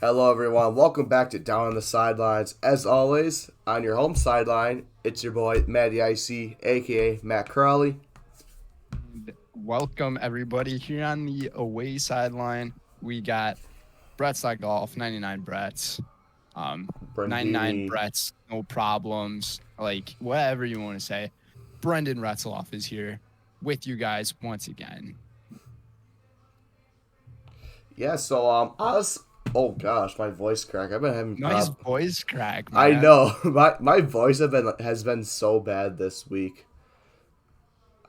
Hello, everyone. Welcome back to Down on the Sidelines. As always, on your home sideline, it's your boy, Matty Icy, a.k.a. Matt Crawley. Welcome everybody here on the away sideline. We got Brett's Like Golf, 99 Brett's, 99 Brendini. Brett's, no problems, like whatever you want to say. Brenden Retzeloff is here with you guys once again. Yeah, so, I was... Oh, gosh, my voice crack. I've been having Nice problems. voice crack, I man. know. My voice has been so bad this week.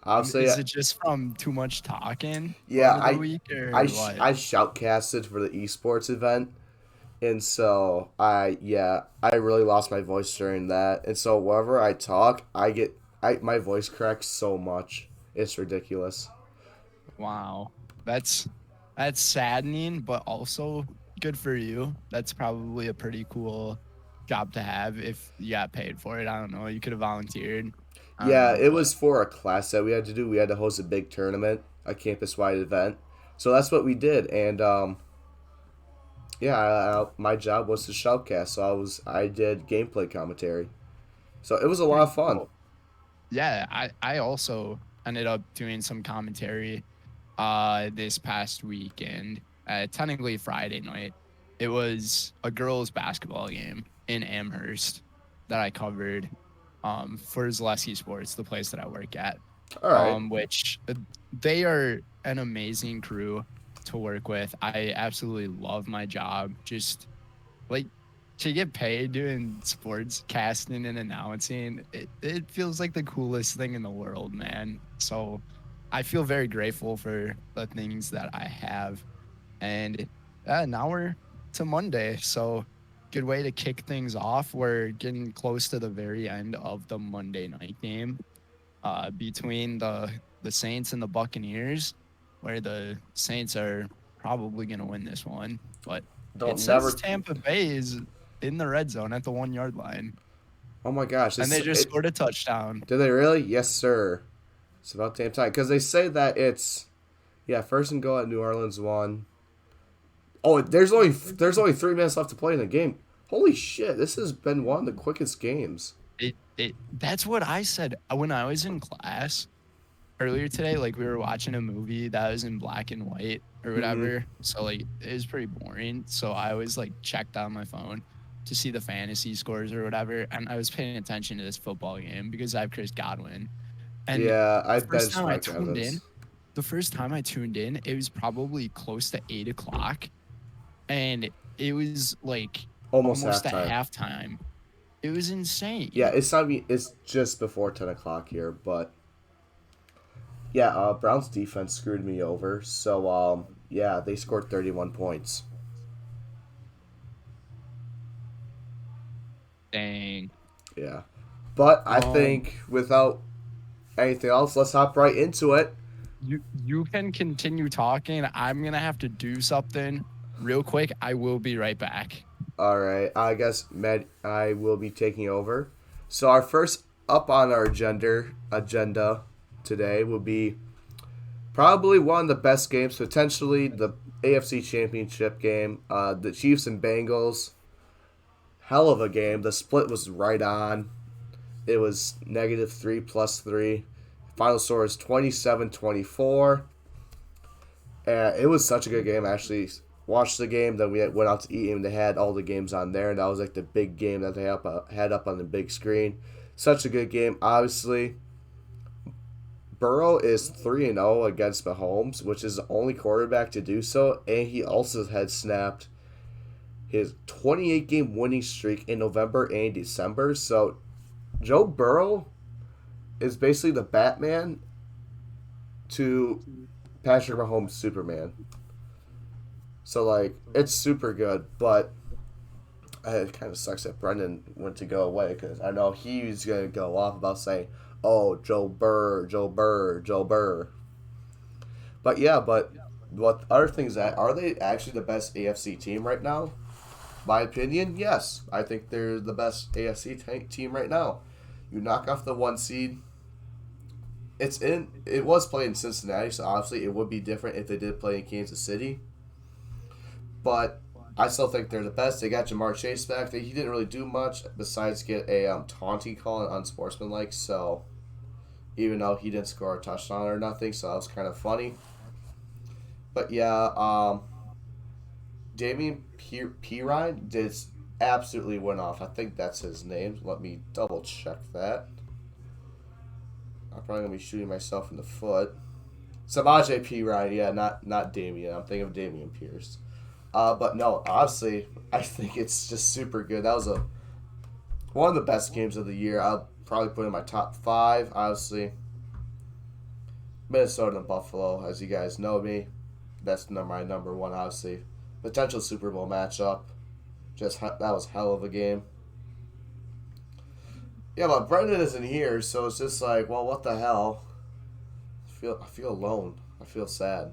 I'll say, Is it just from too much talking yeah, over the week or what? I shoutcasted for the esports event. And so I really lost my voice during that. And so whenever I talk, my voice cracks so much. It's ridiculous. Wow. That's that's saddening, but also good for you. That's probably a pretty cool job to have if you got paid for it. I don't know. You could have volunteered. I don't Yeah, know, it but was for a class that we had to do. We had to host a big tournament, a campus-wide event. So that's what we did. And yeah, my job was to shoutcast. So I did gameplay commentary. So it was a lot pretty of fun. cool. Yeah, I also ended up doing some commentary this past weekend. Technically Friday night. It was a girls basketball game in Amherst that I covered for Zaleski Sports, the place that I work at. All right. Which they are an amazing crew to work with. I absolutely love my job. Just like to get paid doing sports casting and announcing, it feels like the coolest thing in the world, man. So I feel very grateful for the things that I have. And now we're to Monday. So good way to kick things off. We're getting close to the very end of the Monday night game between the Saints and the Buccaneers, where the Saints are probably going to win this one. But it Don't says never. Tampa Bay is in the red zone at the 1 yard line, Oh my gosh! and they just It. scored a touchdown. Did they really? Yes, sir. It's about damn time because they say that it's first and goal at New Orleans one. Oh, there's only 3 minutes left to play in the game. Holy shit! This has been one of the quickest games. It that's what I said when I was in class earlier today. Like we were watching a movie that was in black and white or Mm-hmm. whatever, so like it was pretty boring. So I always like checked on my phone to see the fantasy scores or whatever, and I was paying attention to this football game because I have Chris Godwin. And Yeah, the I first benched time I Mike tuned Evans. in, the first time I tuned in, it was probably close to 8 o'clock, and it was like Almost almost at halftime. halftime. It was Yeah, insane. it's not. It's just before 10 o'clock here, but yeah, Browns defense screwed me over. So yeah, they scored 31 points. Dang. Yeah, but I Um, think without anything else, let's hop right into it. you can continue talking. I'm gonna have to do something real quick. I will be right back. All right, I guess Matt, I will be taking over. So our first up on our agenda today will be probably one of the best games, potentially the AFC Championship game. The Chiefs and Bengals, hell of a game. The split was right on. It was -3 plus 3. Final score is 27-24. And it was such a good game. I actually watched the game, then we went out to eat, and they had all the games on there, and that was like the big game that they had up on the big screen. Such a good game. Obviously, Burrow is 3-0 against Mahomes, which is the only quarterback to do so, and he also had snapped his 28 game winning streak in November and December. So Joe Burrow is basically the Batman to Patrick Mahomes Superman. So like it's super good, but it kind of sucks that Brenden went to go away because I know he was gonna go off about saying, "Oh, Joe Burr, Joe Burr, Joe Burr." But yeah, but what other things that are they actually the best AFC team right now? My opinion, yes. I think they're the best AFC team right now. You knock off the one seed. It's in. It was played in Cincinnati, so obviously it would be different if they did play in Kansas City. But I still think they're the best. They got Jamar Chase back. He didn't really do much besides get a taunting call and unsportsmanlike. So even though he didn't score a touchdown or nothing, so that was kind of funny. But yeah, Damian Pirine did absolutely went off. I think that's his name. Let me double check that. I'm probably gonna be shooting myself in the foot. Samaje Pirine, yeah, not Damian. I'm thinking of Damian Pierce. But no, honestly, I think it's just super good. That was one of the best games of the year. I'll probably put in my top 5. Obviously, Minnesota and Buffalo, as you guys know me, that's my number one. Obviously, potential Super Bowl matchup. That was hell of a game. Yeah, but Brenden isn't here, so it's just like, well, what the hell? I feel alone. I feel sad.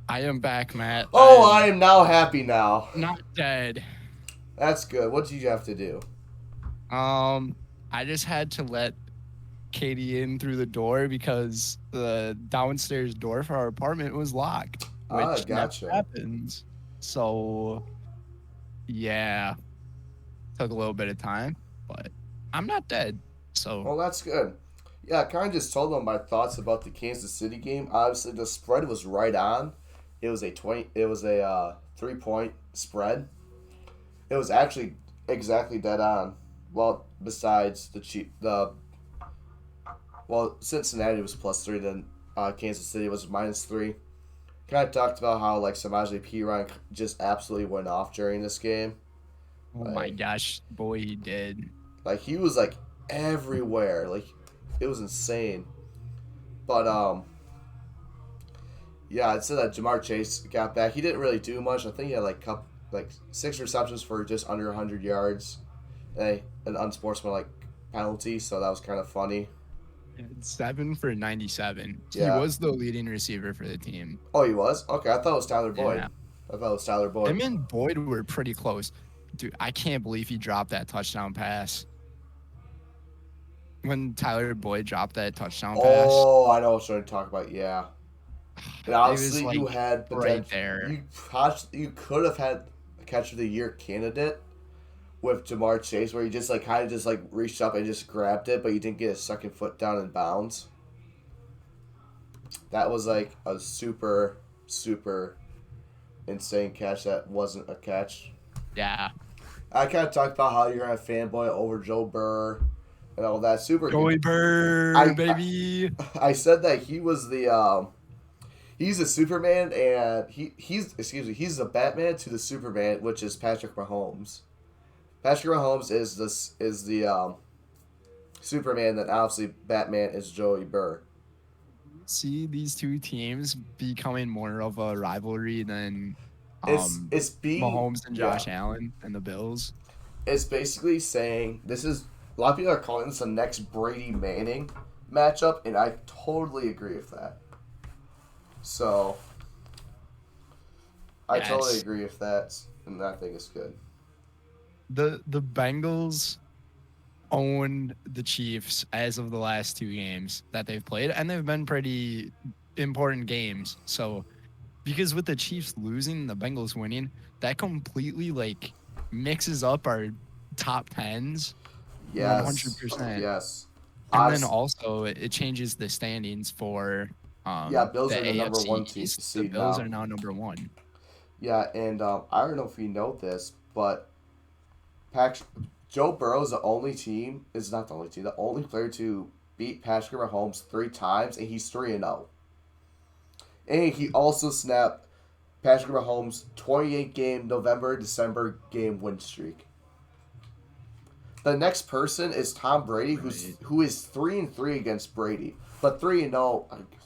I am back, Matt. Oh, I am now happy now. Not dead. That's good. What did you have to do? I just had to let Katie in through the door because the downstairs door for our apartment was locked, which gotcha. never happens. So, yeah, took a little bit of time, but I'm not dead. So, well, that's good. Yeah, I kind of just told them my thoughts about the Kansas City game. Obviously, the spread was right on. It was a 3-point spread. It was actually exactly dead on. Well, besides Cincinnati was +3, then Kansas City was -3. Kind of talked about how like Samaje Perine just absolutely went off during this game. oh my gosh, boy, he did. Like he was like everywhere. Like it was insane. But yeah, I'd say that Jamar Chase got back. He didn't really do much. I think he had like 6 receptions for just under 100 yards, an unsportsmanlike penalty. So that was kind of funny. 7 for 97. Yeah. He was the leading receiver for the team. Oh, he was? Okay, I thought it was Tyler Boyd. Yeah. I thought it was Tyler Boyd. Him and Boyd were pretty close. Dude, I can't believe he dropped that touchdown pass. When Tyler Boyd dropped that touchdown pass. Oh, I know what you're talking about. Yeah. And honestly, like you had right there. You could have had a catch of the year candidate with Jamar Chase, where he just like kind of just like reached up and just grabbed it, but he didn't get his second foot down in bounds. That was like a super, super insane catch. That wasn't a catch. Yeah. I kind of talked about how you're a fanboy over Joe Burr and all that. Super Joey Burr, baby. I said that he was the he's a Superman, and he's the Batman to the Superman, which is Patrick Mahomes. Patrick Mahomes is the Superman, then obviously Batman is Joey Burr. See these two teams becoming more of a rivalry than It's being Mahomes and Josh Allen and the Bills. It's basically saying this is a lot of people are calling this the next Brady Manning matchup, and I totally agree with that. So I totally agree with that, and I think it's good. The Bengals own the Chiefs as of the last 2 games that they've played, and they've been pretty important games. So because with the Chiefs losing and the Bengals winning, that completely like mixes up our top 10s. Yes. 100%. Yes. And then also it changes the standings for Bills the are the AFC number 1 team East. seed The Bills now. are now number 1. Yeah, and I don't know if you know this, but Joe Burrow is the only player to beat Patrick Mahomes 3 times, and he's 3-0. And he also snapped Patrick Mahomes' 28-game November-December game win streak. The next person is Tom Brady, who is 3-3 against Brady, but 3-0,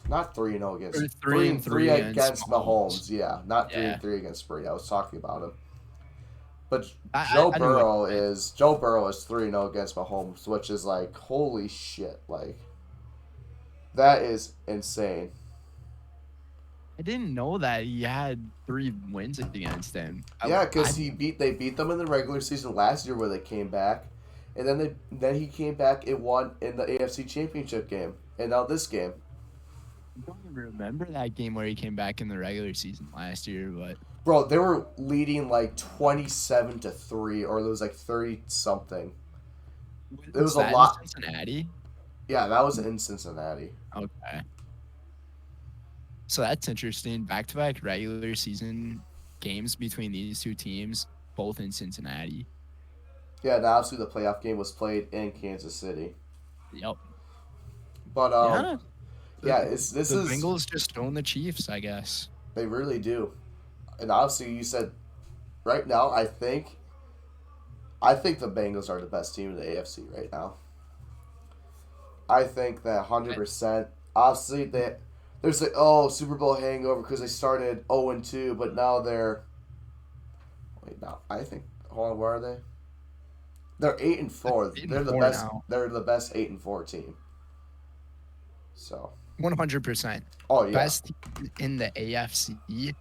not 3-0 against 3-3 against Mahomes. Yeah, not 3-3 against Brady. I was talking about him. But Joe Burrow is 3-0 against Mahomes, which is like holy shit, like that is insane. I didn't know that he had 3 wins against him. Yeah, because they beat them in the regular season last year where they came back, and then he came back and won in the AFC Championship game, and now this game. I don't even remember that game where he came back in the regular season last year, but Bro, they were leading like 27-3, or it was like 30 something. It was Was a that in lot. Cincinnati? Yeah, that was in Cincinnati. Okay. So that's interesting. Back-to-back regular season games between these two teams, both in Cincinnati. Yeah, and obviously the playoff game was played in Kansas City. Yep. But Yeah. The, yeah, it's this the is Bengals just own the Chiefs, I guess. they really do. And obviously you said right now I think the Bengals are the best team in the AFC right now. I think that I- 100%. Obviously there's like Super Bowl hangover because they started 0-2, but now they're wait now I think hold on, where are they? They're 8-4. Eight and They're the four best. now. They're the best 8-4 team. So 100%. oh yeah, Best team in the AFC.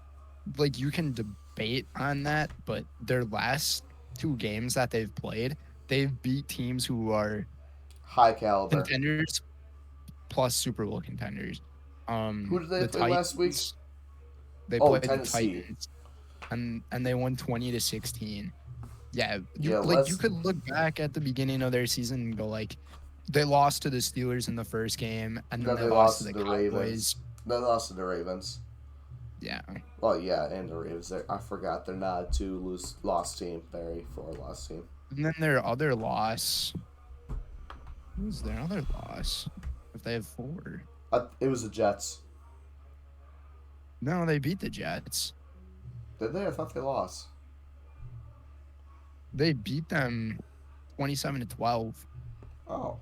Like, you can debate on that, but their last two games that they've played, they've beat teams who are high caliber. contenders plus Super Bowl contenders. Who did they The play last week? Titans, they Oh, played the Tennessee. Titans, and they won 20-16. Yeah, Yeah, you could look back at the beginning of their season and go like, they lost to the Steelers in the first game, and then then they they lost to lost to the the Cowboys. Ravens. Then they lost to the Ravens. Yeah, Well, yeah, and the Ravens. I forgot they're not a lost team. Very 4 lost team. and then their other loss. Who's their other loss? If they have four, It was the Jets. no, they beat the Jets. Did they? I thought they lost. They beat them 27-12. Oh.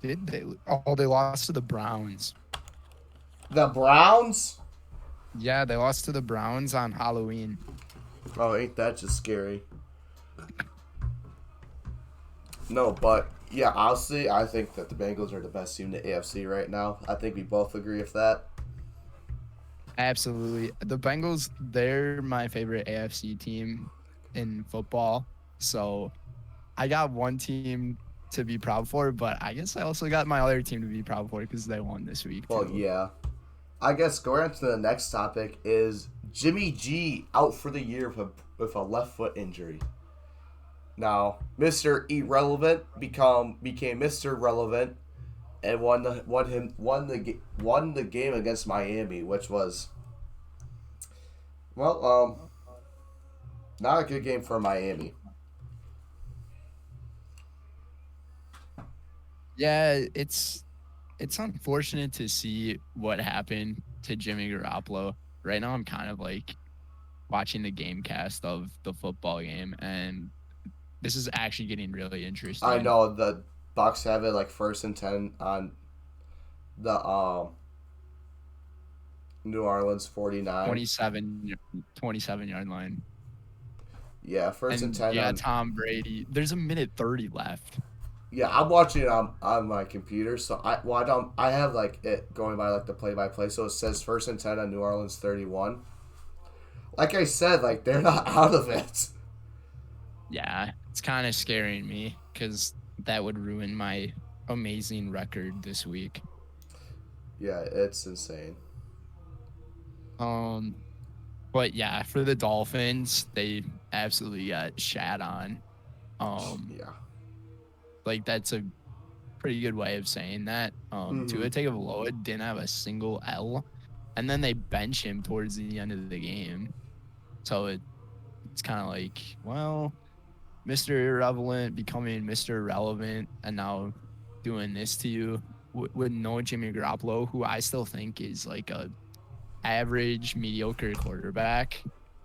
Did they? Oh, they lost to the Browns. The Browns? Yeah, they lost to the Browns on Halloween. Oh, ain't that just scary? No, but yeah, honestly, I think that the Bengals are the best team in the AFC right now. I think we both agree with that. Absolutely. The Bengals, they're my favorite AFC team in football. So I got one team to be proud for, but I guess I also got my other team to be proud for because they won this week, Well, too. yeah. I guess going on to the next topic is Jimmy G out for the year with a left foot injury. Now, Mr. Irrelevant became Mr. Relevant and won the game against Miami, which was not a good game for Miami. Yeah, it's unfortunate to see what happened to Jimmy Garoppolo. Right now, I'm kind of like watching the game cast of the football game, and this is actually getting really interesting. I know the Bucks have it like 1st and 10 on the New Orleans 49. 27-yard line. Yeah, 1st and 10 yeah, on. Tom Brady. There's a minute 30 left. Yeah, I'm watching it on my computer, so I have like it going by like the play-by-play, so it says 1st and 10 on New Orleans 31. Like I said, like they're not out of it. Yeah, it's kind of scaring me because that would ruin my amazing record this week. Yeah, it's insane. But yeah, for the Dolphins, they absolutely got shat on. Yeah. Like that's a pretty good way of saying that. Tua Tagovailoa didn't have a single L, and then they bench him towards the end of the game. So it's kind of like, well, Mr. Irrelevant becoming Mr. Relevant, and now doing this to you with no Jimmy Garoppolo, who I still think is like a average, mediocre quarterback.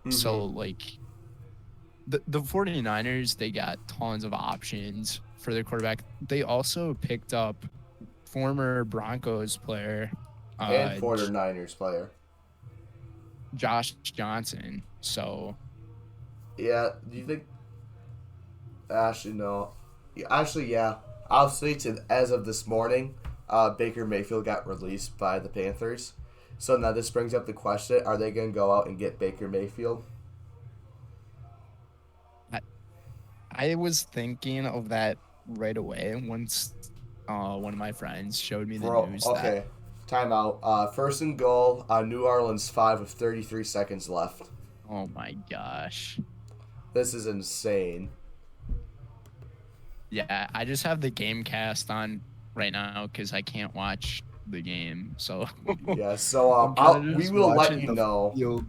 So like the 49ers, they got tons of options for their quarterback. They also picked up former Broncos player And 49ers player. Josh Johnson. So Yeah, do you think? Actually, no. Actually, yeah. Obviously, as of this morning, Baker Mayfield got released by the Panthers. So now this brings up the question: are they going to go out and get Baker Mayfield? I was thinking of that right away once one of my friends showed me the Bro, news okay. Timeout. First and goal on New Orleans 5 with 33 seconds left. Oh my gosh. This is insane. Yeah, I just have the game cast on right now because I can't watch the game. So Yeah, so I'm kind of we just will let watching you the know. field.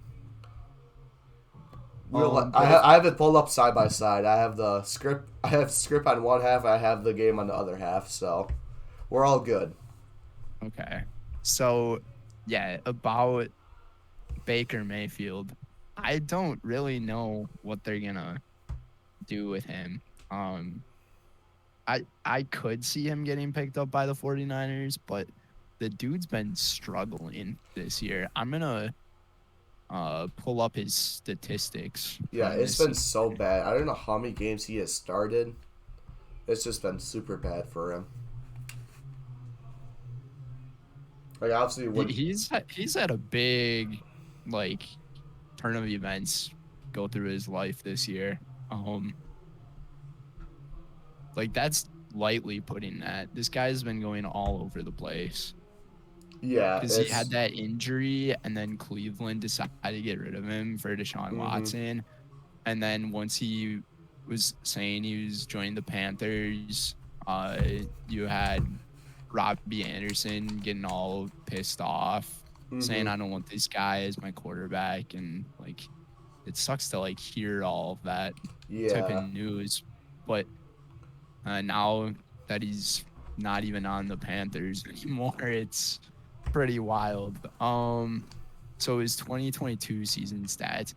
I But have, I have it pulled up side by side. I have the script. I have script on one half. I have the game on the other half. So we're all good. okay. So yeah, about Baker Mayfield, I don't really know what they're gonna do with him. Um, I could see him getting picked up by the 49ers, but the dude's been struggling this year. I'm gonna pull up his statistics Yeah, from it's this been season. so bad. I don't know how many games he has started. It's just been super bad for him. Like obviously when He's had a big like turn of events go through his life this year. Like that's lightly putting that. This guy's been going all over the place yeah, because he had it's that injury, and then Cleveland decided to get rid of him for Deshaun mm-hmm, Watson. And then once he was saying he was joining the Panthers, uh, you had Robbie Anderson getting all pissed off, mm-hmm. saying, "I don't want this guy as my quarterback," and like it sucks to like hear all of that type of Yeah. news. But now that he's not even on the Panthers anymore, it's pretty wild. So his 2022 season stats,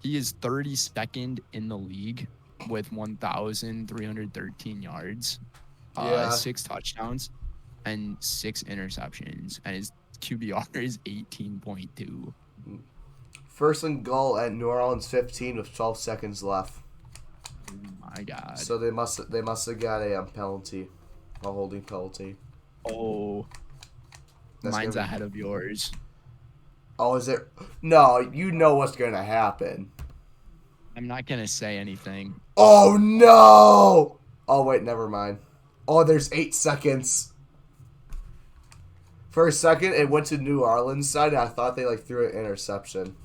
he is 32nd in the league with 1,313 yards, Yeah. 6 touchdowns, and 6 interceptions, and his QBR is 18.2. First and goal at New Orleans 15 with 12 seconds left. Oh my God. So they must have got a penalty, a holding penalty. Oh, That's mine's gonna be. ahead of yours. Oh, is it? No, you know what's gonna happen. I'm not gonna say anything. Oh no! Oh wait, never mind. Oh, there's 8 seconds. For a second, it went to New Orleans side, and I thought they like threw an interception.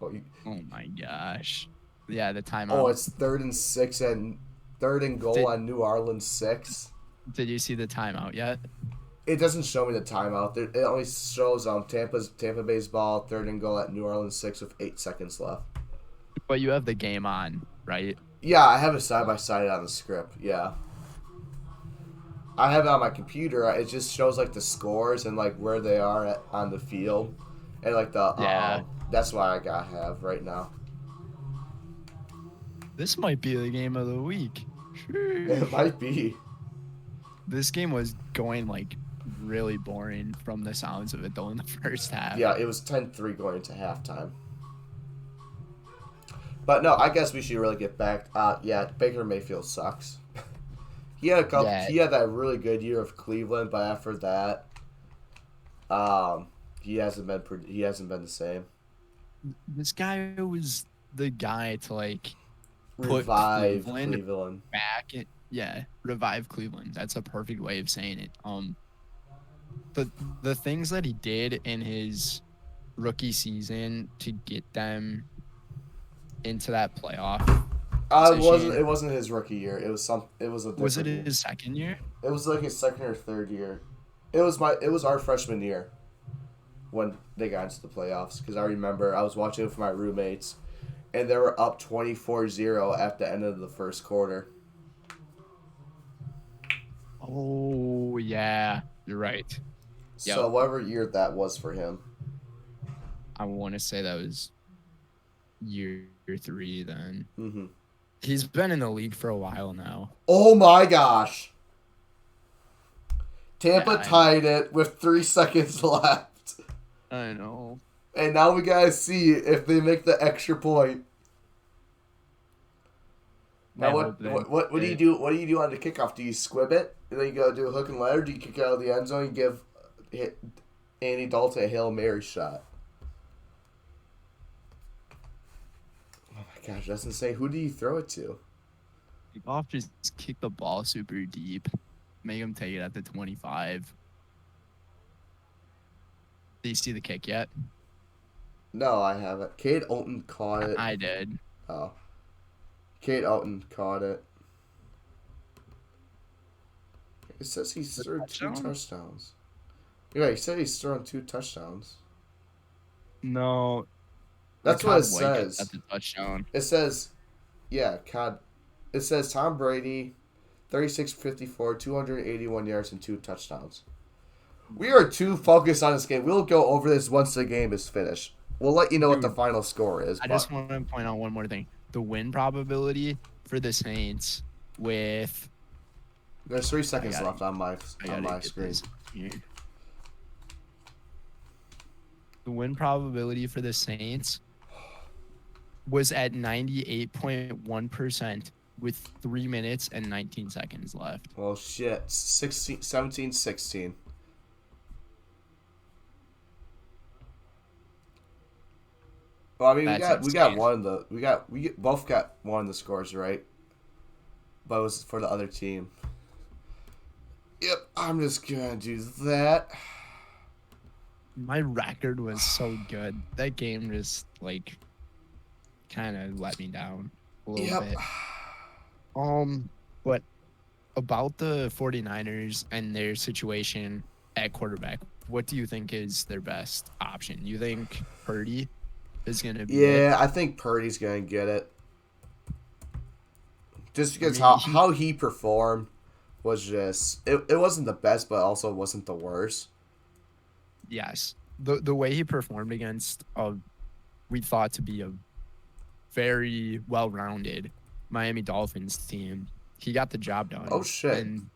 Oh, Oh my gosh. Yeah, the oh, timeout. it's 3rd and 6 and 3rd and goal Did on New Orleans 6. did you see the timeout yet? It doesn't show me the timeout. It only shows Tampa Bay's ball, 3rd and goal at New Orleans 6 with 8 seconds left. But you have the game on, right? Yeah, I have it side by side on the script. Yeah, I have it on my computer. It just shows like the scores and like where they are on the field, and like the Yeah. That's what I got have right now. This might be the game of the week. It might be. This game was going like really boring from the sounds of it though in the first half. Yeah, it was 10-3 going into halftime. But no, I guess we should really get back. Yeah, Baker Mayfield sucks. He had a couple. Yeah, He had that really good year of Cleveland, but after that, he hasn't been. He hasn't been the same. this guy was the guy to like put Revive Cleveland Cleveland. back. Yeah, revive Cleveland. That's a perfect way of saying it. The things that he did in his rookie season to get them into that playoff position. It wasn't his rookie year. It was some. It was a different Was it year. his second year? It was like his second or third year. It was our freshman year when they got into the playoffs, because I remember I was watching it with my roommates, and they were up 24-0 at the end of the first quarter. Oh yeah, you're right. So Yep. whatever year that was for him. I want to say that was year 3 then. Mm-hmm. He's been in the league for a while now. Oh my gosh. Tampa Yeah, tied it with 3 seconds left. I know. And now we gotta see if they make the extra point. I Now hope what do you do? What do you do on the kickoff? Do you squib it and then you go do a hook and ladder? Do you kick it out of the end zone and give Andy Dalton a Hail Mary shot? Oh my gosh, that's insane. Who do you throw it to? Kickoff just kick the ball super deep. make him take it at the 25. Do you see the kick yet? No, I haven't. Cade Oaton caught it. I did. Oh. Cade Oaton caught it. It says he's thrown 2 touchdowns. Yeah, he said he's thrown 2 touchdowns. No. That's what it says. At the touchdown. It says, yeah, it says Tom Brady, 36-54, 281 yards and 2 touchdowns. We are too focused on this game. We'll go over this once the game is finished. We'll let you know what the final score is. I just want to point out one more thing. The win probability for the Saints with... There's 3 seconds left on my screen. The win probability for the Saints was at 98.1% with 3 minutes and 19 seconds left. Well, shit. 17-16. Well, I mean, we both got one of the scores right, but it was for the other team. Yep, I'm just gonna do that. My record was so good. That game just kind of let me down a little bit. But about the 49ers and their situation at quarterback, what do you think is their best option? You think Purdy is going to be it? I think Purdy's going to get it. Just because how he performed was just... It wasn't the best, but also wasn't the worst. Yes. The way he performed against we thought to be a very well-rounded Miami Dolphins team, he got the job done. Oh, shit. And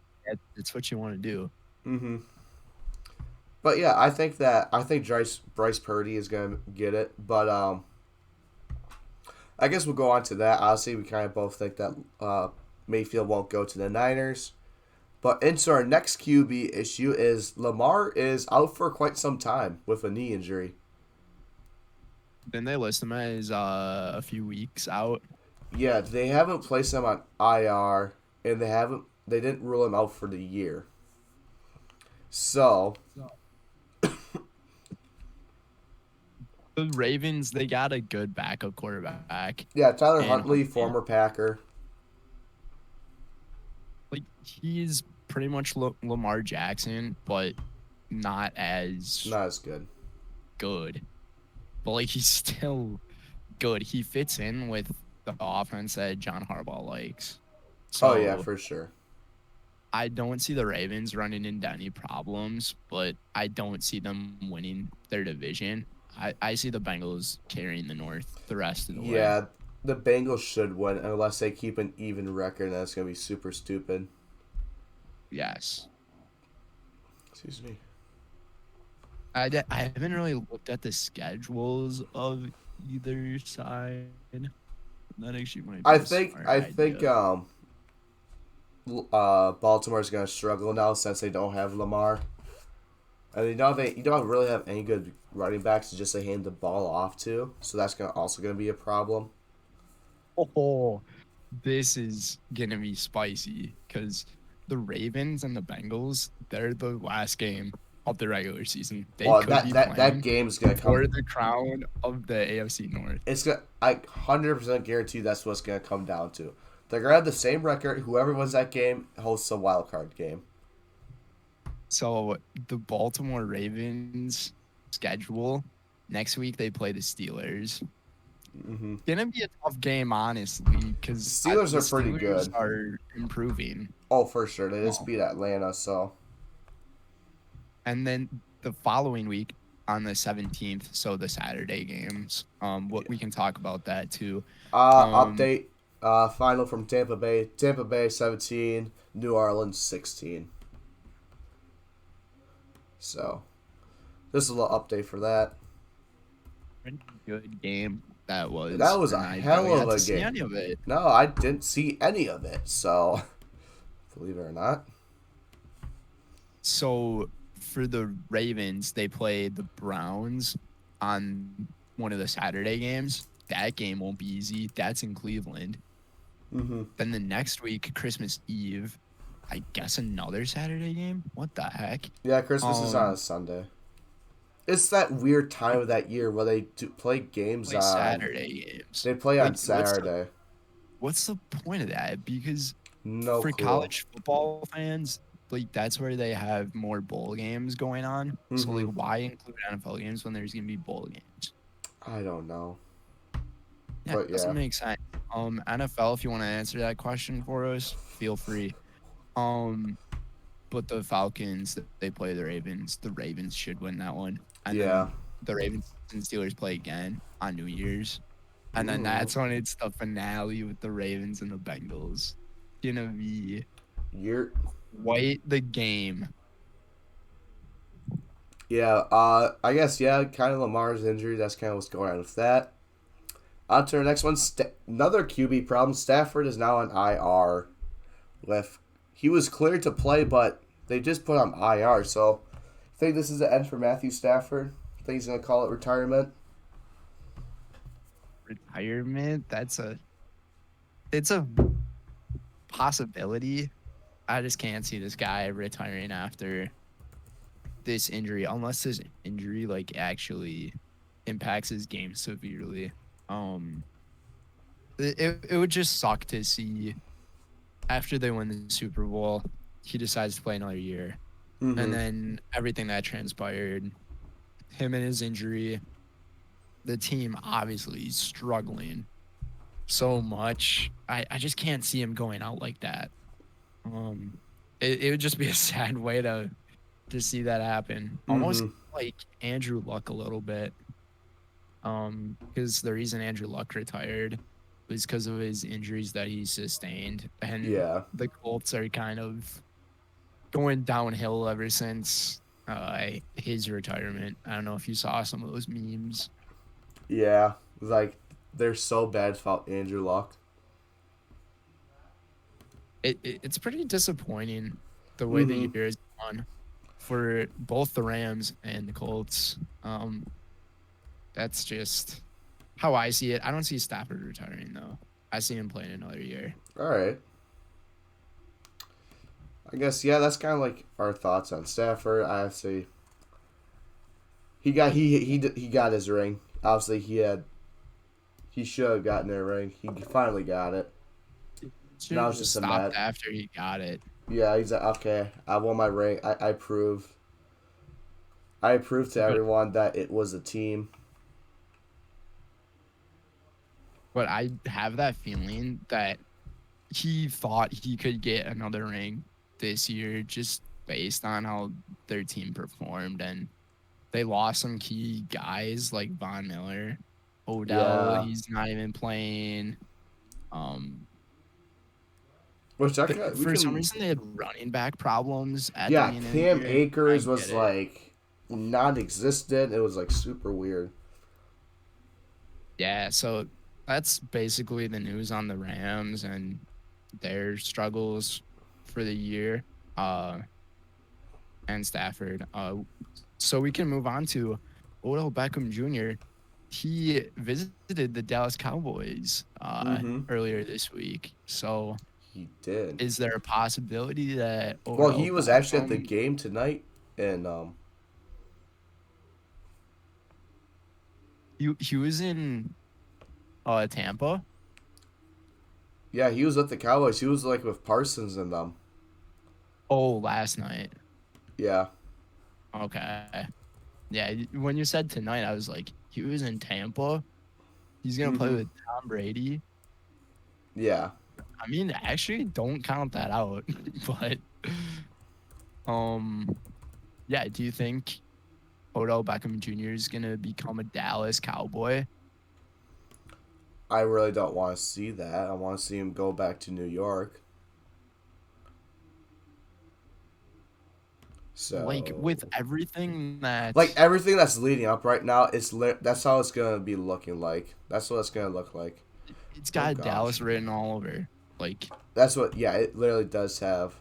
it's what you want to do. Mm-hmm. But yeah, I think Bryce Purdy is going to get it. But I guess we'll go on to that. Obviously, we kind of both think that Mayfield won't go to the Niners. But into our next QB issue is Lamar is out for quite some time with a knee injury. Didn't they list him as a few weeks out? Yeah, they haven't placed him on IR, and they didn't rule him out for the year. So the Ravens, they got a good backup quarterback. Yeah, Tyler Huntley, former Packer. He's pretty much Lamar Jackson, but not as good. But he's still good. He fits in with the offense that John Harbaugh likes. So, oh yeah, for sure. I don't see the Ravens running into any problems, but I don't see them winning their division. I see the Bengals carrying the North the rest of the way. Yeah, the Bengals should win unless they keep an even record, and that's going to be super stupid. Yes. Excuse me. I haven't really looked at the schedules of either side. That actually might be I think Baltimore's going to struggle now since they don't have Lamar. And you don't really have any good running backs to just hand the ball off to, so that's also going to be a problem. Oh, this is going to be spicy because the Ravens and the Bengals, they're the last game of the regular season. That game is going to come for the crown of the AFC North. I 100% guarantee that's what's going to come down to. They're going to have the same record. Whoever wins that game hosts a wild card game. So the Baltimore Ravens schedule next week, they play the Steelers. Mm-hmm. Gonna be a tough game, honestly, because Steelers are pretty good. Are improving. Oh, for sure. They just beat Atlanta, so. And then the following week on the 17th, so the Saturday games. We can talk about that too. Update. Final from Tampa Bay. Tampa Bay 17, New Orleans 16. So, this is a little update for that. Pretty good game that was. That was a hell of a game. See any of it. No, I didn't see any of it. So, believe it or not. So, for the Ravens, they play the Browns on one of the Saturday games. That game won't be easy. That's in Cleveland. Mm-hmm. Then the next week, Christmas Eve, I guess another Saturday game. What the heck? Yeah, Christmas is on Um, a Sunday. It's that weird time of that year where they play games play on. Saturday games. They play on Like, Saturday. what's the point of that? Because No for clue. college football fans, like that's where they have more bowl games going on. So like, Mm-hmm. why include NFL games when there's gonna be bowl games? I don't know, Yeah, it but doesn't yeah, make sense. NFL, if you want to answer that question for us, feel free. Um, but the Falcons, they play the Ravens. The Ravens should win that one. And yeah. then the Ravens and Steelers play again on New Year's. And then Mm. that's when it's the finale with the Ravens and the Bengals. Gonna be You're quite the game. yeah. I guess yeah. Kind of Lamar's injury. That's kind of what's going on with that. On to our next one. Another QB problem. Stafford is now on IR. With he was cleared to play, but they just put him on IR. So, I think this is the end for Matthew Stafford. I think he's gonna call it retirement. Retirement, it's a possibility. I just can't see this guy retiring after this injury unless this injury like actually impacts his game severely. Um it would just suck to see after they win the Super Bowl, he decides to play another year. And Mm-hmm. then everything that transpired, him and his injury, the team obviously struggling so much. I just can't see him going out like that. Um, it would just be a sad way to see that happen. Almost Mm-hmm. like Andrew Luck a little bit. Because the reason Andrew Luck retired was because of his injuries that he sustained, and Yeah. the Colts are kind of going downhill ever since his retirement. I don't know if you saw some of those memes. Yeah. Like they're so bad about Andrew Luck. It's pretty disappointing the way the Mm-hmm. year has gone for both the Rams and the Colts. That's just how I see it. I don't see Stafford retiring though. I see him playing another year. All right. I guess yeah. That's kind of like our thoughts on Stafford. I say he got his ring. Obviously, he should have gotten a ring. He finally got it. Should Now have it's just just a stopped mat. after he got it. Yeah, he's like, okay. I won my ring. I prove. I proved to But everyone that it was a team. but I have that feeling that he thought he could get another ring this year just based on how their team performed, and they lost some key guys like Von Miller. Odell, Yeah, he's not even playing. Um, which we for some can. reason, they had running back problems at the Yeah, beginning of the Cam year. I Akers get was it. like non-existent. It was like super weird. Yeah, so that's basically the news on the Rams and their struggles for the year. And Stafford. So we can move on to Odell Beckham Jr. He visited the Dallas Cowboys Mm-hmm. earlier this week. So He did. is there a possibility that Well, Odell he was actually at the Beckham game tonight, and he was in Tampa? yeah, he was with the Cowboys. He was like with Parsons and them. Oh, last night. Yeah. Okay. Yeah, when you said tonight, I was like, he was in Tampa. He's gonna play Mm-hmm. with Tom Brady. Yeah. I mean, actually, don't count that out. But um, yeah. Do you think Odell Beckham Jr. is gonna become a Dallas Cowboy? I really don't want to see that. I want to see him go back to New York. Like with So, everything like that everything that's leading up right now, that's how it's gonna be looking like. That's what it's gonna look like. it's Oh got Dallas gosh, written all over. Like, that's what. Yeah, it literally does have.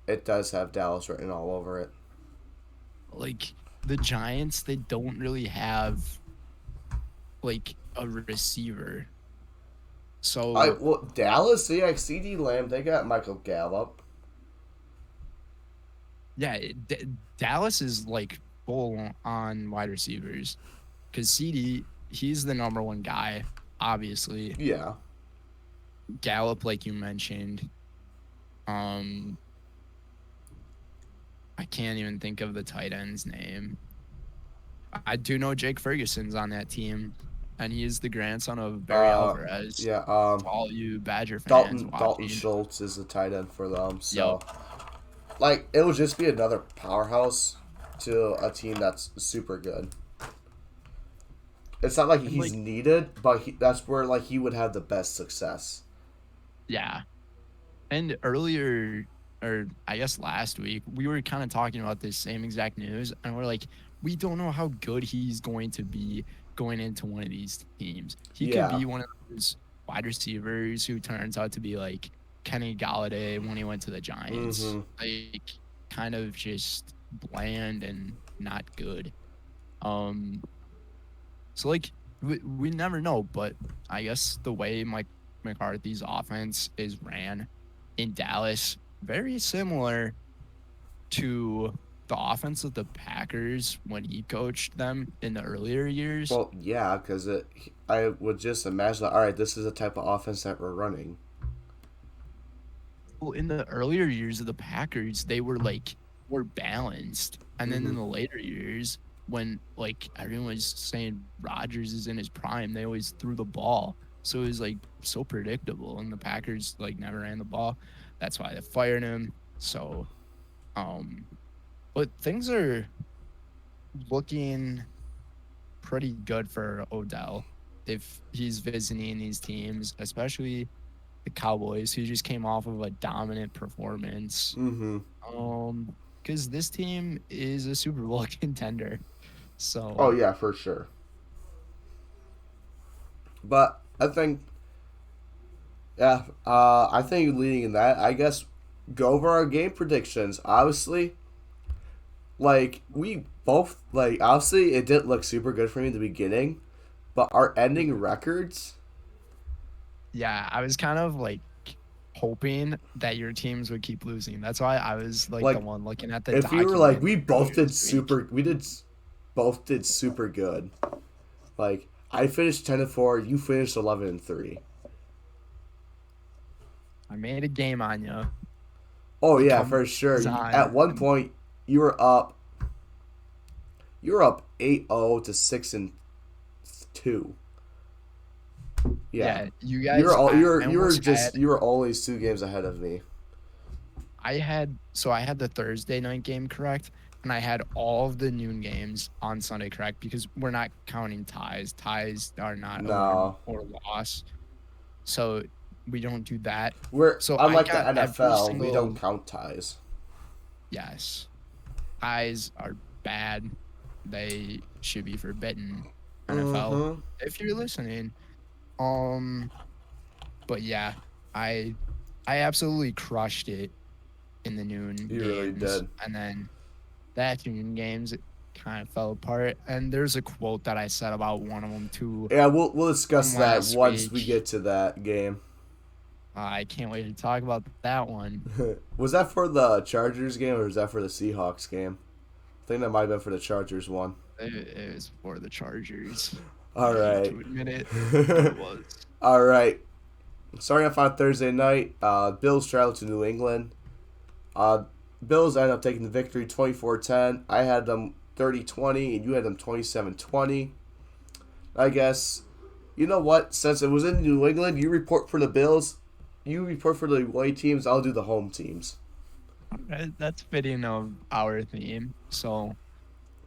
It does have Dallas written all over it. like the Giants, they don't really have like a receiver. So Dallas, yeah, CD Lamb, they got Michael Gallup. yeah, Dallas is like full on wide receivers because CD, he's the number one guy, obviously. Yeah. Gallup, like you mentioned. Um, I can't even think of the tight end's name. I do know Jake Ferguson's on that team, and he is the grandson of Barry Uh, Alvarez. yeah. To all you Badger fans Dalton watching. Schultz is the tight end for them. Yep. So, like, it will just be another powerhouse to a team that's super good. It's not like And he's like, needed, but that's where like he would have the best success. yeah. And earlier, or I guess last week, we were kind of talking about this same exact news, and we're like, we don't know how good he's going to be going into one of these teams. He could Yeah. be one of those wide receivers who turns out to be like Kenny Galladay when he went to the Giants, Mm-hmm. like kind of just bland and not good. Um, so like we never know, but I guess the way Mike McCarthy's offense is ran in Dallas, very similar to the offense of the Packers when he coached them in the earlier years. Well, yeah, because I would just imagine, all right, this is the type of offense that we're running. Well, in the earlier years of the Packers, they were like more balanced. And then Mm-hmm. in the later years, when like everyone was saying Rodgers is in his prime, they always threw the ball. So it was like so predictable. And the Packers like never ran the ball. That's why they fired him. So um but things are looking pretty good for Odell if he's visiting these teams, especially the Cowboys, who just came off of a dominant performance. Mm-hmm. Because this team is a Super Bowl contender. Oh So yeah, for sure. But I think, yeah, I think leading in that, I guess, go over our game predictions. Obviously, like we both like obviously it didn't look super good for me in the beginning, but our ending records. yeah, I was kind of like hoping that your teams would keep losing. That's why I was like the Like one looking at the if you were like document we both earlier did this week. super, both did super good. Like I finished 10-4, you finished 11-3. I made a game on you. Oh You yeah, come for sure. At on. one point, you were up. You were up 8-0 to 6-2. Yeah, Yeah, you guys. I you were almost just had. you were always 2 games ahead of me. I had the Thursday night game correct, and I had all of the noon games on Sunday correct because we're not counting ties. Ties are not a win No, or loss, so we don't do that. we're So I unlike the got every NFL. We don't single count ties. yes. Ties are bad. They should be forbidden. NFL, Mm-hmm. if you're listening. Um, but yeah, I I absolutely crushed it in the noon You really games, did. and then the afternoon games it kind of fell apart. And there's a quote that I said about one of them too Yeah, we'll discuss from that last once we week. get to that game. I can't wait to talk about that one. Was that for the Chargers game or was that for the Seahawks game? I think that might have been for the Chargers one. It was for the Chargers. All I hate right. to admit it, but it was. All right. Starting off on Thursday night, Bills travel to New England. Uh, Bills ended up taking the victory 24-10. I had them 30-20, and you had them 27-20. I guess, you know what? Since it was in New England, you report for the Bills. You report for the away teams. I'll do the home teams. That's fitting of our theme. So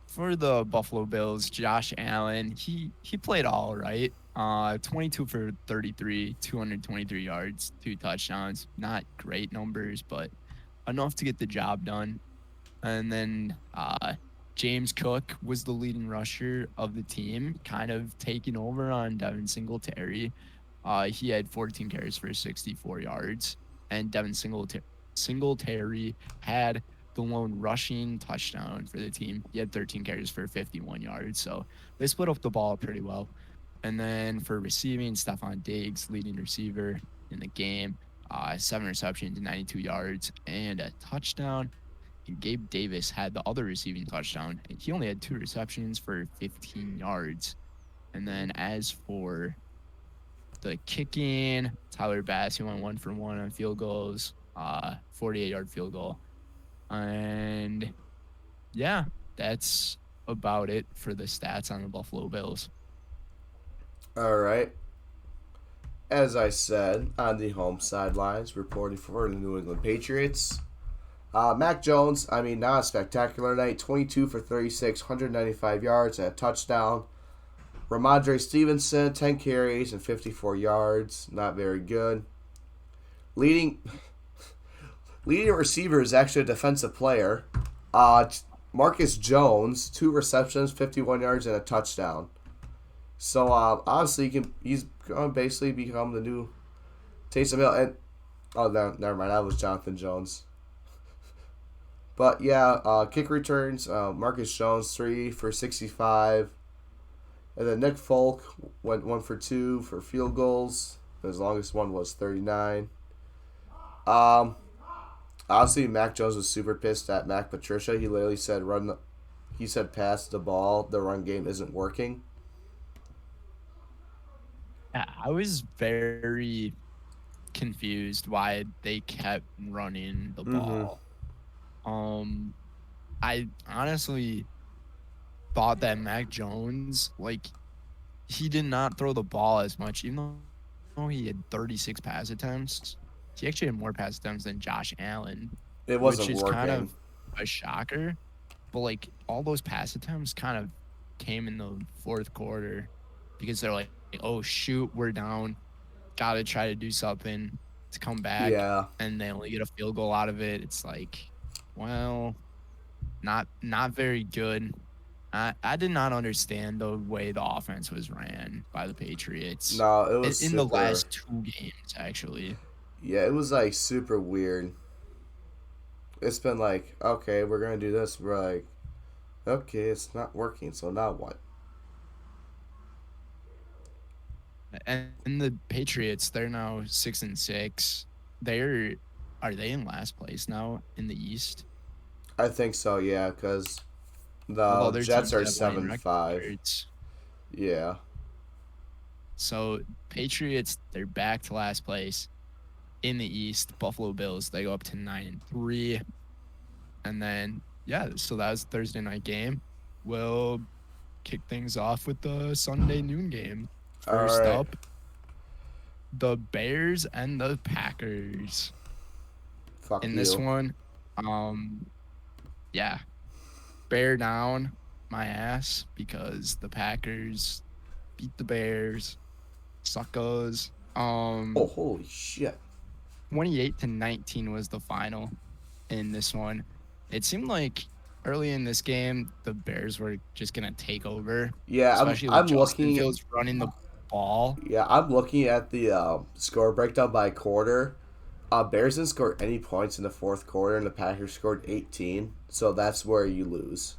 for the Buffalo Bills, Josh Allen, he played all right. 22 for 33, 223 yards, 2 touchdowns. Not great numbers, but enough to get the job done. And then James Cook was the leading rusher of the team, kind of taking over on Devin Singletary. He had 14 carries for 64 yards, and Singletary had the lone rushing touchdown for the team. He had 13 carries for 51 yards, so they split up the ball pretty well. And then for receiving, Stephon Diggs, leading receiver in the game, 7 receptions, 92 yards, and a touchdown. And Gabe Davis had the other receiving touchdown. And he only had 2 receptions for 15 yards. And then as for the kicking, Tyler Bass, he went 1 for 1 on field goals, 48-yard field goal. And yeah, that's about it for the stats on the Buffalo Bills. All right. As I said, on the home sidelines, reporting for the New England Patriots. Mac Jones, not a spectacular night. 22 for 36, 195 yards, and a touchdown. Ramondre Stevenson, 10 carries and 54 yards. Not very good. Leading receiver is actually a defensive player. Marcus Jones, 2 receptions, 51 yards, and a touchdown. So obviously he's going to basically become the new Taysom Hill. And no, never mind, that was Jonathan Jones. But yeah, kick returns. Marcus Jones 3 for 65, and then Nick Folk went 1 for 2 for field goals. His longest one was 39. Obviously, Mac Jones was super pissed at Mac Patricia. He literally said, he said, pass the ball. The run game isn't working. Yeah, I was very confused why they kept running the ball. I honestly thought that Mac Jones, he did not throw the ball as much, even though he had 36 pass attempts. He actually had more pass attempts than Josh Allen, It which wasn't is working. kind of a shocker. But all those pass attempts kind of came in the fourth quarter because they're like, oh shoot, we're down. Gotta try to do something to come back. Yeah. And they only get a field goal out of it. It's like, well, not very good. I did not understand the way the offense was ran by the Patriots. No, it was in the last 2 games, actually. Yeah, it was super weird. It's been like, okay, we're gonna do this. We're like, okay, it's not working. So now what? And the Patriots, they're now 6-6. Are they in last place now in the East? I think so. Yeah, because the Other Jets are teams have winning 7-5. records. Yeah. So Patriots, they're back to last place in the East. Buffalo Bills, they go up to 9-3. And then, so that was Thursday night game. We'll kick things off with the Sunday noon game. First up, the Bears and the Packers. Fuck in you. this one, bear down my ass because the Packers beat the Bears. Suckers. Oh, holy shit. 28-19 was the final in this one. It seemed like early in this game, the Bears were just going to take over. Yeah, especially I'm with Justin looking. Fields running the ball. Yeah, I'm looking at the score breakdown by quarter. Bears didn't score any points in the fourth quarter, and the Packers scored 18. So that's where you lose.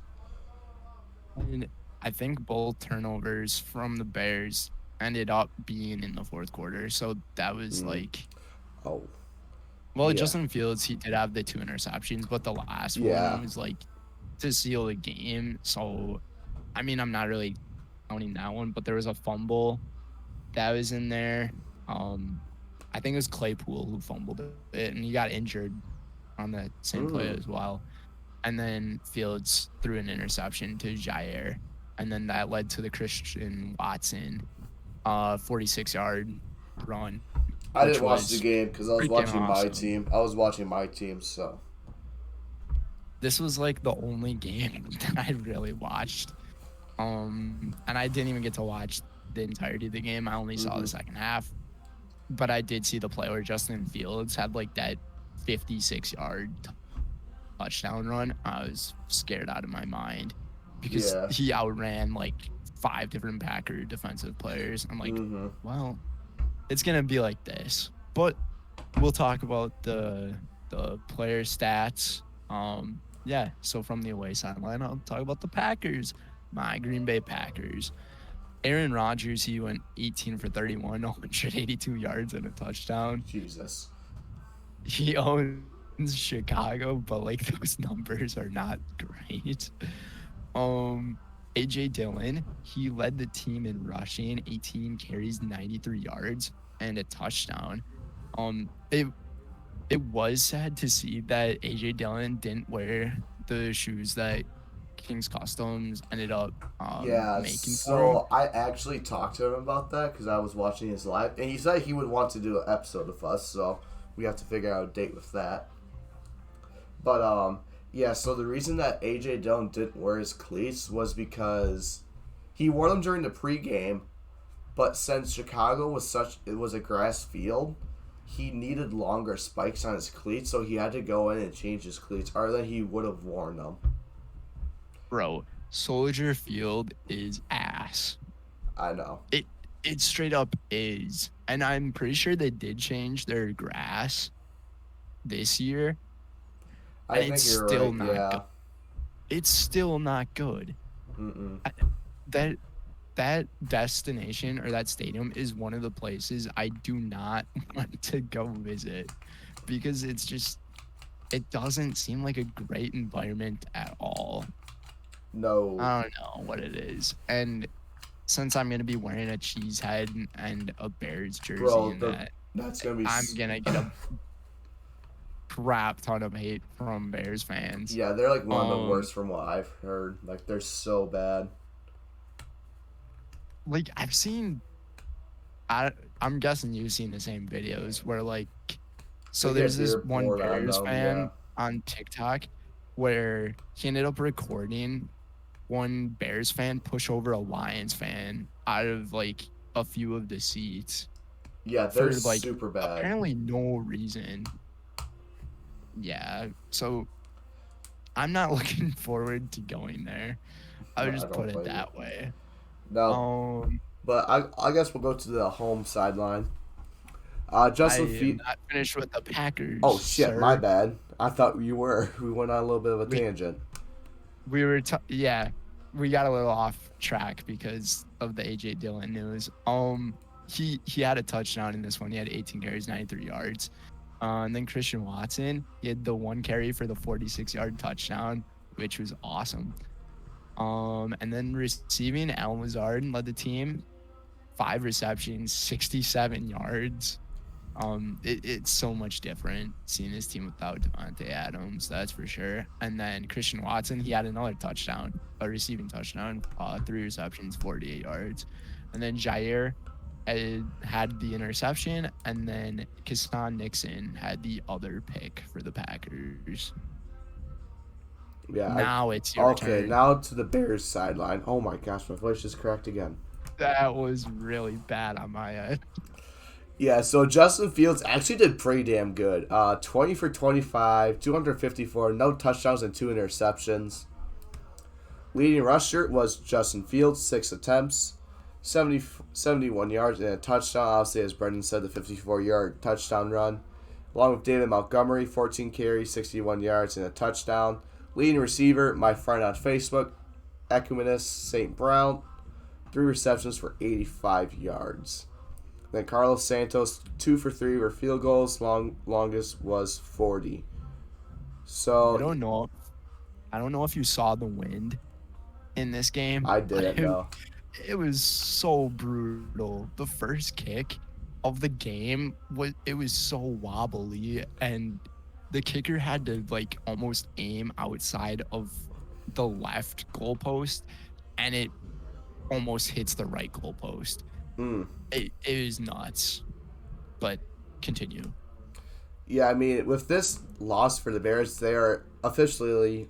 And I think both turnovers from the Bears ended up being in the fourth quarter. So that was Oh. Well, Justin Fields, he did have the 2 interceptions, but the last one was to seal the game. So, I'm not really counting that one, but there was a fumble that was in there. I think it was Claypool who fumbled it, and he got injured on that same play as well. And then Fields threw an interception to Jair, and then that led to the Christian Watson 46-yard run. I didn't watch the game because I was watching awesome. my team. I was watching my team, so. This was the only game that I really watched. And I didn't even get to watch the entirety of the game. I only saw the second half. But I did see the play where Justin Fields had that 56-yard touchdown run. I was scared out of my mind because he outran 5 different Packer defensive players. I'm like, well, it's going to be like this. But we'll talk about the player stats. So from the away sideline, I'll talk about the Packers, my Green Bay Packers. Aaron Rodgers, he went 18 for 31, 182 yards and a touchdown. Jesus. He owns Chicago, but like those numbers are not great. Um, AJ Dillon, he led the team in rushing, 18 carries, 93 yards, and a touchdown. It was sad to see that AJ Dillon didn't wear the shoes that King's Customs ended up Yeah, making for him. so I actually talked to him about that because I was watching his live, and he said he would want to do an episode with us, so we have to figure out a date with that. But yeah. So the reason that AJ Dillon didn't wear his cleats was because he wore them during the pregame, but since Chicago was a grass field, he needed longer spikes on his cleats, so he had to go in and change his cleats, or then he would have worn them. Bro, Soldier Field is ass. I know. It straight up is. And I'm pretty sure they did change their grass this year. I And think it's you're still right. not Yeah. good. It's still not good. Mm-mm. That that destination or that stadium is one of the places I do not want to go visit because it doesn't seem like a great environment at all. No, I don't know what it is. And since I'm gonna be wearing a cheese head and a Bears jersey bro. in that, That's gonna be. I'm gonna get a crap ton of hate from Bears fans. Yeah, they're like one of the Um, worst from what I've heard. Like they're so bad. like I've seen, I'm guessing you've seen the same videos where like, so They there's get this ear one bored on Bears them. Yeah. fan on TikTok where he ended up recording one Bears fan push over a Lions fan out of like a few of the seats Yeah, they're for like super bad. apparently no reason. Yeah, so I'm not looking forward to going there. I No, would I just don't put it blame you. that way. No, Um, but I guess we'll go to the home sideline. I Justin am Field. not finished with the Packers, Oh shit, my sir. bad. I thought you were. We went on a little bit of a We tangent. we were yeah, we got a little off track because of the AJ Dillon news. He had a touchdown in this one. He had 18 carries, 93 yards. And then Christian Watson, he had the one carry for the 46-yard touchdown, which was awesome. And then receiving, Allen Lazard led the team, 5 receptions, 67 yards. It's so much different seeing his team without Devontae Adams, that's for sure. And then Christian Watson, he had another touchdown, a receiving touchdown, 3 receptions, 48 yards. And then Jair had the interception, and then Keshawn Nixon had the other pick for the Packers. Yeah. Now it's your Okay, turn. now to the Bears sideline. Oh my gosh, my voice just cracked again. That was really bad on my end. Yeah, so Justin Fields actually did pretty damn good. 20 for 25, 254, no touchdowns and 2 interceptions. Leading rusher was Justin Fields, 6 attempts, 71 yards and a touchdown. Obviously, as Brenden said, the 54-yard touchdown run. Along with David Montgomery, 14 carries, 61 yards and a touchdown. Leading receiver, my friend on Facebook, Ecumenis St. Brown, 3 receptions for 85 yards. Then Carlos Santos, 2 for 3 were field goals. Longest was 40. So I don't know. I don't know if you saw the wind in this game. I But didn't know. it was so brutal. The first kick of the game was so wobbly, and the kicker had to like almost aim outside of the left goalpost, and it almost hits the right goalpost. Mm. It is nuts. But continue. Yeah, I mean, with this loss for the Bears, they are officially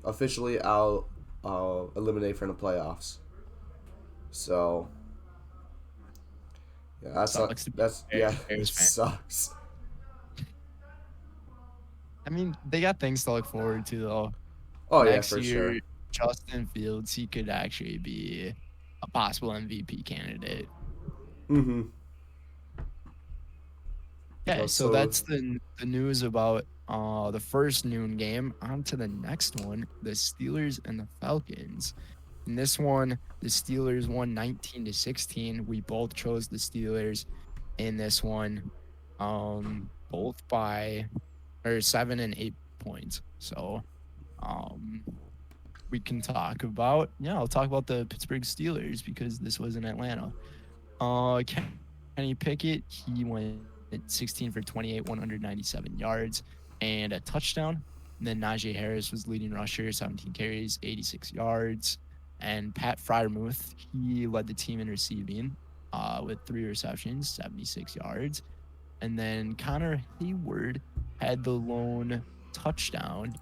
out, eliminated from the playoffs. So yeah, Sucks to be that's a yeah, Bears it fan. sucks. I mean, they got things to look forward to though. Oh yeah, Next for year, sure. Justin Fields, he could actually be a possible MVP candidate. Mm-hmm. Yeah, so that's the news about the first noon game. On to the next one, the Steelers and the Falcons. In this one, the Steelers won 19-16. We both chose the Steelers in this one, both by 7 and 8 points. So, um, we can talk about I'll talk about the Pittsburgh Steelers because this was in Atlanta. Kenny Pickett, he went 16 for 28, 197 yards and a touchdown. And then Najee Harris was leading rusher, 17 carries, 86 yards. And Pat Fryermuth, he led the team in receiving with 3 receptions, 76 yards. And then Connor Hayward had the lone touchdown,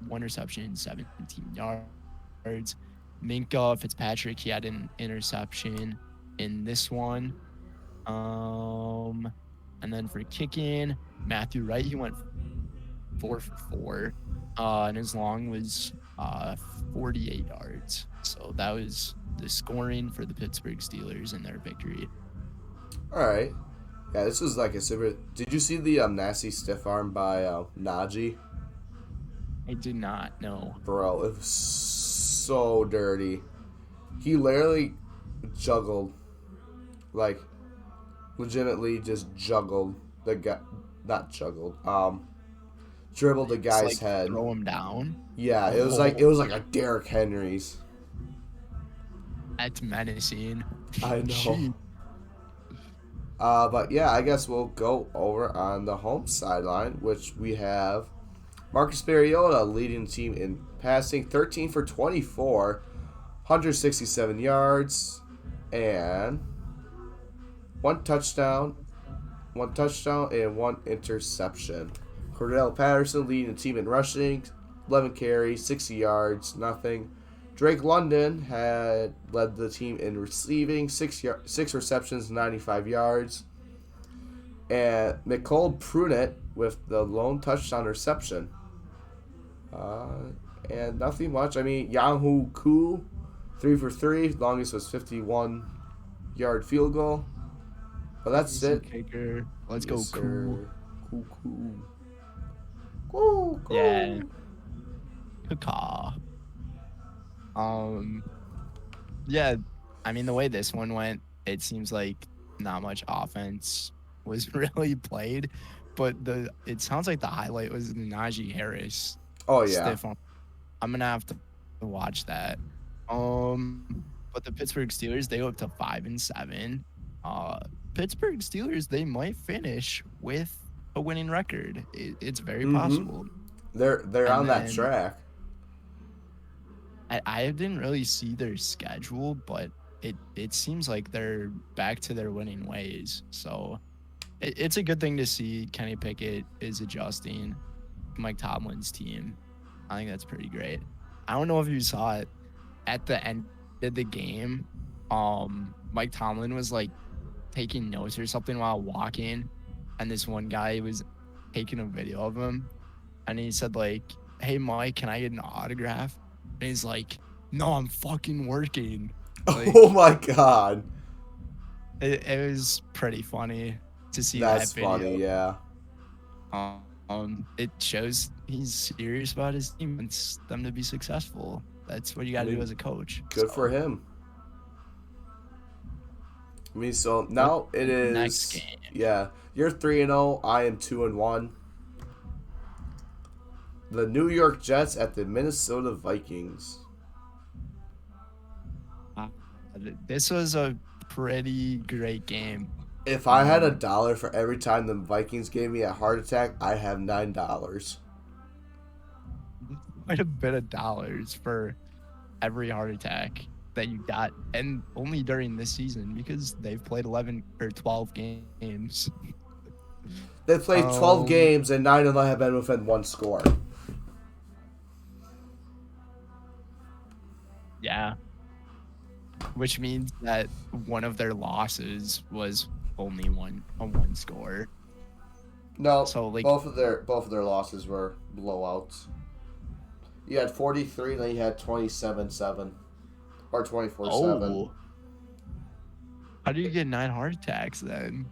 1 reception, 17 yards. Minka Fitzpatrick, he had an interception in this one. And then for kicking, Matthew Wright, he went 4 for 4. And his long was 48 yards. So that was the scoring for the Pittsburgh Steelers in their victory. All right. Yeah, this was like a super. Did you see the nasty stiff arm by Najee? I did not know. Bro, it was so dirty. He literally juggled, like, legitimately just juggled the guy. Not juggled. Dribbled the guy's like head. Throw him down. Yeah, it was like a Derrick Henry's. That's menacing. I know. But yeah, I guess we'll go over on the home sideline, which we have Marcus Mariota leading the team in passing, 13 for 24, 167 yards, and one touchdown and one interception. Cordell Patterson leading the team in rushing, 11 carries, 60 yards, nothing. Drake London had led the team in receiving, 6 receptions, 95 yards. And Nicole Pruitt with the lone touchdown reception. And nothing much. I mean, Yahoo Koo, 3 for 3. Longest was 51-yard field goal. But that's Easy it. kicker. Let's Yes, go, sir. Koo. Cool. Yeah. Caw. Yeah, I mean, the way this one went, it seems like not much offense was really played, but it sounds like the highlight was the Najee Harris. Oh yeah. Stiff arm. I'm gonna have to watch that. But the Pittsburgh Steelers, they go up to 5-7. Pittsburgh Steelers, they might finish with a winning record. It's very possible. They're on that track. I didn't really see their schedule, but it seems like they're back to their winning ways. So it's a good thing to see Kenny Pickett is adjusting Mike Tomlin's team. I think that's pretty great. I don't know if you saw it at the end of the game. Mike Tomlin was like taking notes or something while walking, and this one guy was taking a video of him, and he said like, "Hey Mike, can I get an autograph?" And he's like, "No, I'm fucking working." Like, oh my god. It was pretty funny to see That's that video. funny, yeah. It shows he's serious about his team, wants them to be successful. That's what you got to do as a coach. Good for him. I mean, so now it is next game. Yeah, you're 3-0. I am 2-1. The New York Jets at the Minnesota Vikings. This was a pretty great game. If I had $1 for every time the Vikings gave me a heart attack, I have $9. Quite a bit of dollars for every heart attack that you got, and only during this season because they've played 11 or 12 games. They played 12 games, and 9 of them have been within one score. Yeah. Which means that one of their losses was only one score. No, so like both of their losses were blowouts. You had 43, then you had 27-7 or 24-7. Oh. How do you get 9 heart attacks then?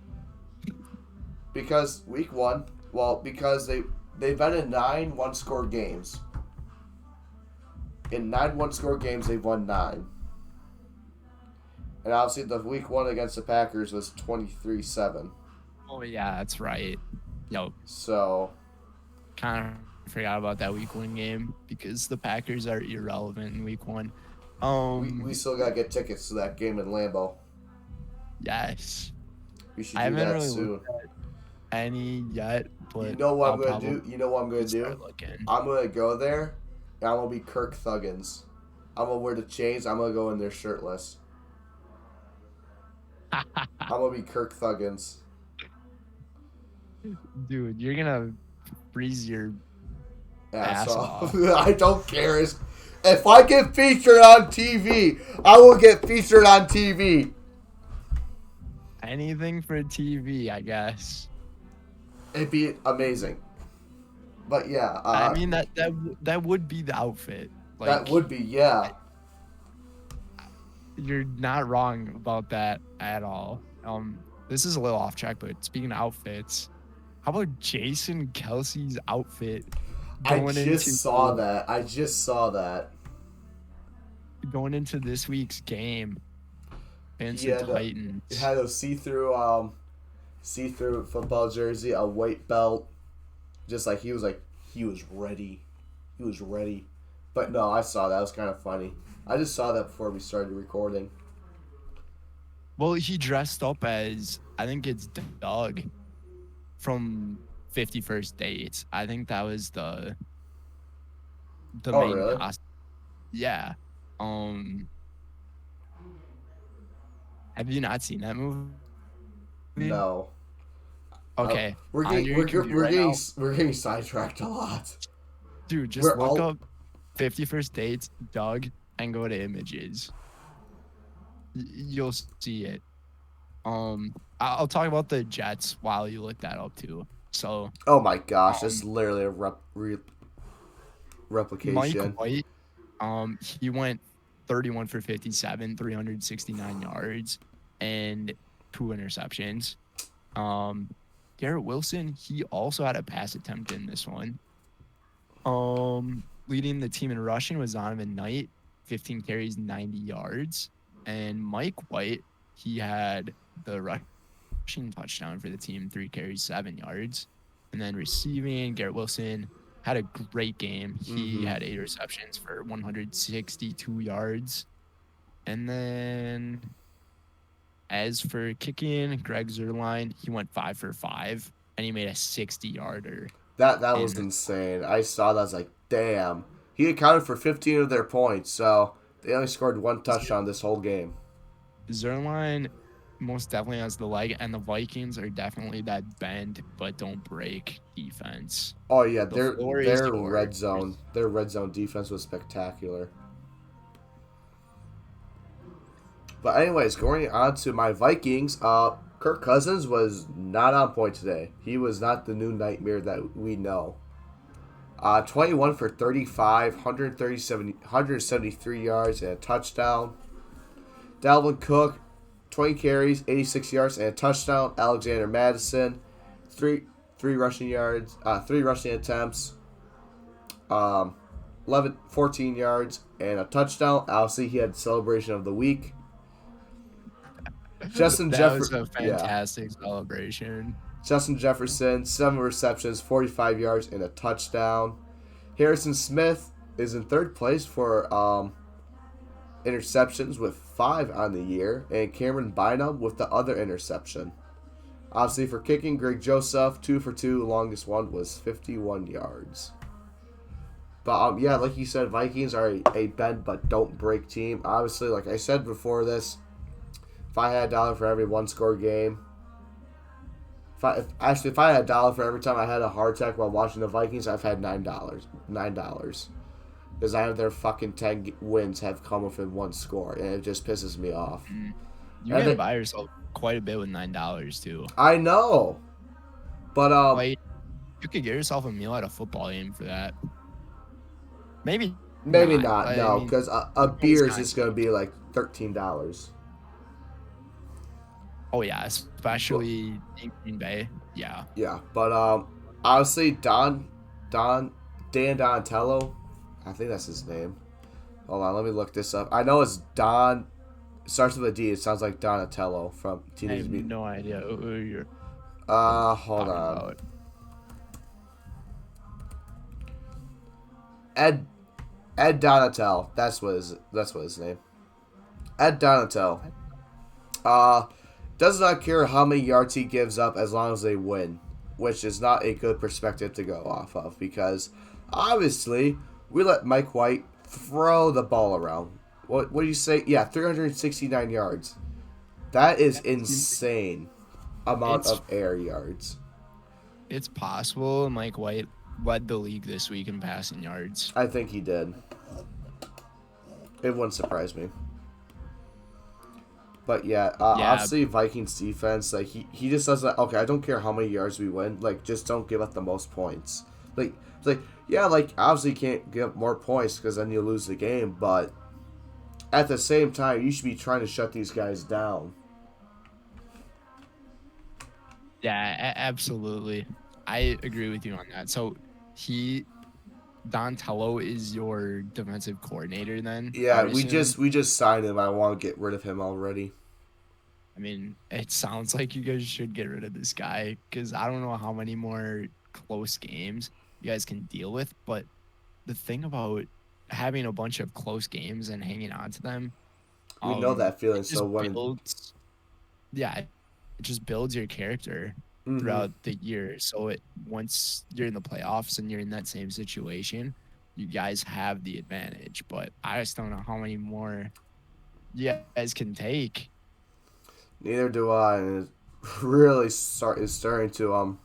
Because week 1, because they've been in 9 one-score games. In 9 one-score games, they've won 9. And obviously, the week 1 against the Packers was 23-7. Oh, yeah, that's right. Yo, So, kind of forgot about that week 1 game because the Packers are irrelevant in week 1. we still got to get tickets to that game in Lambeau. Yes. We should I do haven't that really soon. looked at any yet, but You know what I'll I'm going to probably do? You know what I'm going to start do? looking. I'm going to go there, and I'm going to be Kirk Thuggins. I'm going to wear the chains. I'm going to go in there shirtless. I'm going to be Kirk Thuggins. Dude, you're gonna freeze your Ass ass off. off. I don't care. If I get featured on TV, I will get featured on TV. Anything for TV, I guess. It'd be amazing. But yeah, I mean that would be the outfit. Like, that would be, yeah. You're not wrong about that at all. This is a little off track, but speaking of outfits, how about Jason Kelsey's outfit? I just saw that. Going into this week's game against the Titans. He had a see-through football jersey, a white belt. Just like he was ready. He was ready. But no, I saw that. It was kind of funny. I just saw that before we started recording. Well, he dressed up as, I think it's Doug from 51st Dates. I think that was the main really? costume. Yeah. Have you not seen that movie? No. Okay. We're getting sidetracked a lot. Dude, just look up 51st Dates, Doug, and go to images. You'll see it. I'll talk about the Jets while you look that up too. So. Oh my gosh, that's literally a replication. Mike White, he went 31 for 57, 369 yards, and 2 interceptions. Garrett Wilson, he also had a pass attempt in this one. Leading the team in rushing was Donovan Knight, 15 carries, 90 yards. And Mike White, he had the rushing touchdown for the team, 3 carries, 7 yards. And then receiving, Garrett Wilson had a great game. He had 8 receptions for 162 yards. And then as for kicking, Greg Zuerlein, he went 5 for 5, and he made a 60-yarder. That was insane. I saw that. I was like, damn. He accounted for 15 of their points, so they only scored 1 touchdown this whole game. Zuerlein most definitely has the leg, and the Vikings are definitely that bend but don't break defense. Oh yeah, their red zone defense was spectacular. But anyways, going on to my Vikings, Kirk Cousins was not on point today. He was not the new nightmare that we know. 21 for 35, 173 yards and a touchdown. Dalvin Cook, 20 carries, 86 yards and a touchdown. Alexander Madison, three rushing yards, 3 rushing attempts, 14 yards and a touchdown. Obviously, he had celebration of the week. Justin Jefferson, was a fantastic celebration. Justin Jefferson, 7 receptions, 45 yards, and a touchdown. Harrison Smith is in 3rd place for interceptions with 5 on the year, and Cameron Bynum with the other interception. Obviously, for kicking, Greg Joseph, 2 for 2. The longest one was 51 yards. But yeah, like you said, Vikings are a bend but don't break team. Obviously, like I said before this, if I had $1 for every 1-score game, if I had $1 for every time I had a heart attack while watching the Vikings, I've had $9. Because I have their fucking 10 wins have come within 1 score, and it just pisses me off. You can buy yourself quite a bit with $9 too. I know, but like, you could get yourself a meal at a football game for that. Maybe not. No, because a beer is just gonna be like $13. Oh yeah, especially in Green Bay. Yeah. Yeah, but obviously Dan Donatello, I think that's his name. Hold on, let me look this up. I know it's Don. It starts with a D. It sounds like Donatello from I Teenage have Mutant. no idea who you're Hold talking on. about. Ed Ed Donatel. That's what his name. Ed Donatel. What? Uh, does not care how many yards he gives up as long as they win, which is not a good perspective to go off of because obviously we let Mike White throw the ball around. What do you say? Yeah, 369 yards. That is insane amount It's of air yards. it's possible Mike White led the league this week in passing yards. I think he did. It wouldn't surprise me. But yeah, Yeah, obviously Vikings defense, like he just doesn't. Okay, I don't care how many yards we win. Like, just don't give up the most points. Like yeah, like obviously you can't give up more points because then you lose the game. But at the same time, you should be trying to shut these guys down. yeah, absolutely. I agree with you on that. So he Dontello is your defensive coordinator then, I Yeah, would we assume. just we just signed him. I want to get rid of him already. I mean, it sounds like you guys should get rid of this guy because I don't know how many more close games you guys can deal with. But the thing about having a bunch of close games and hanging on to them, We know that feeling. it just So when builds, yeah, it just builds your character mm-hmm. throughout the year. So it once you're in the playoffs and you're in that same situation, you guys have the advantage. But I just don't know how many more you guys can take. Neither do I, and it really is starting to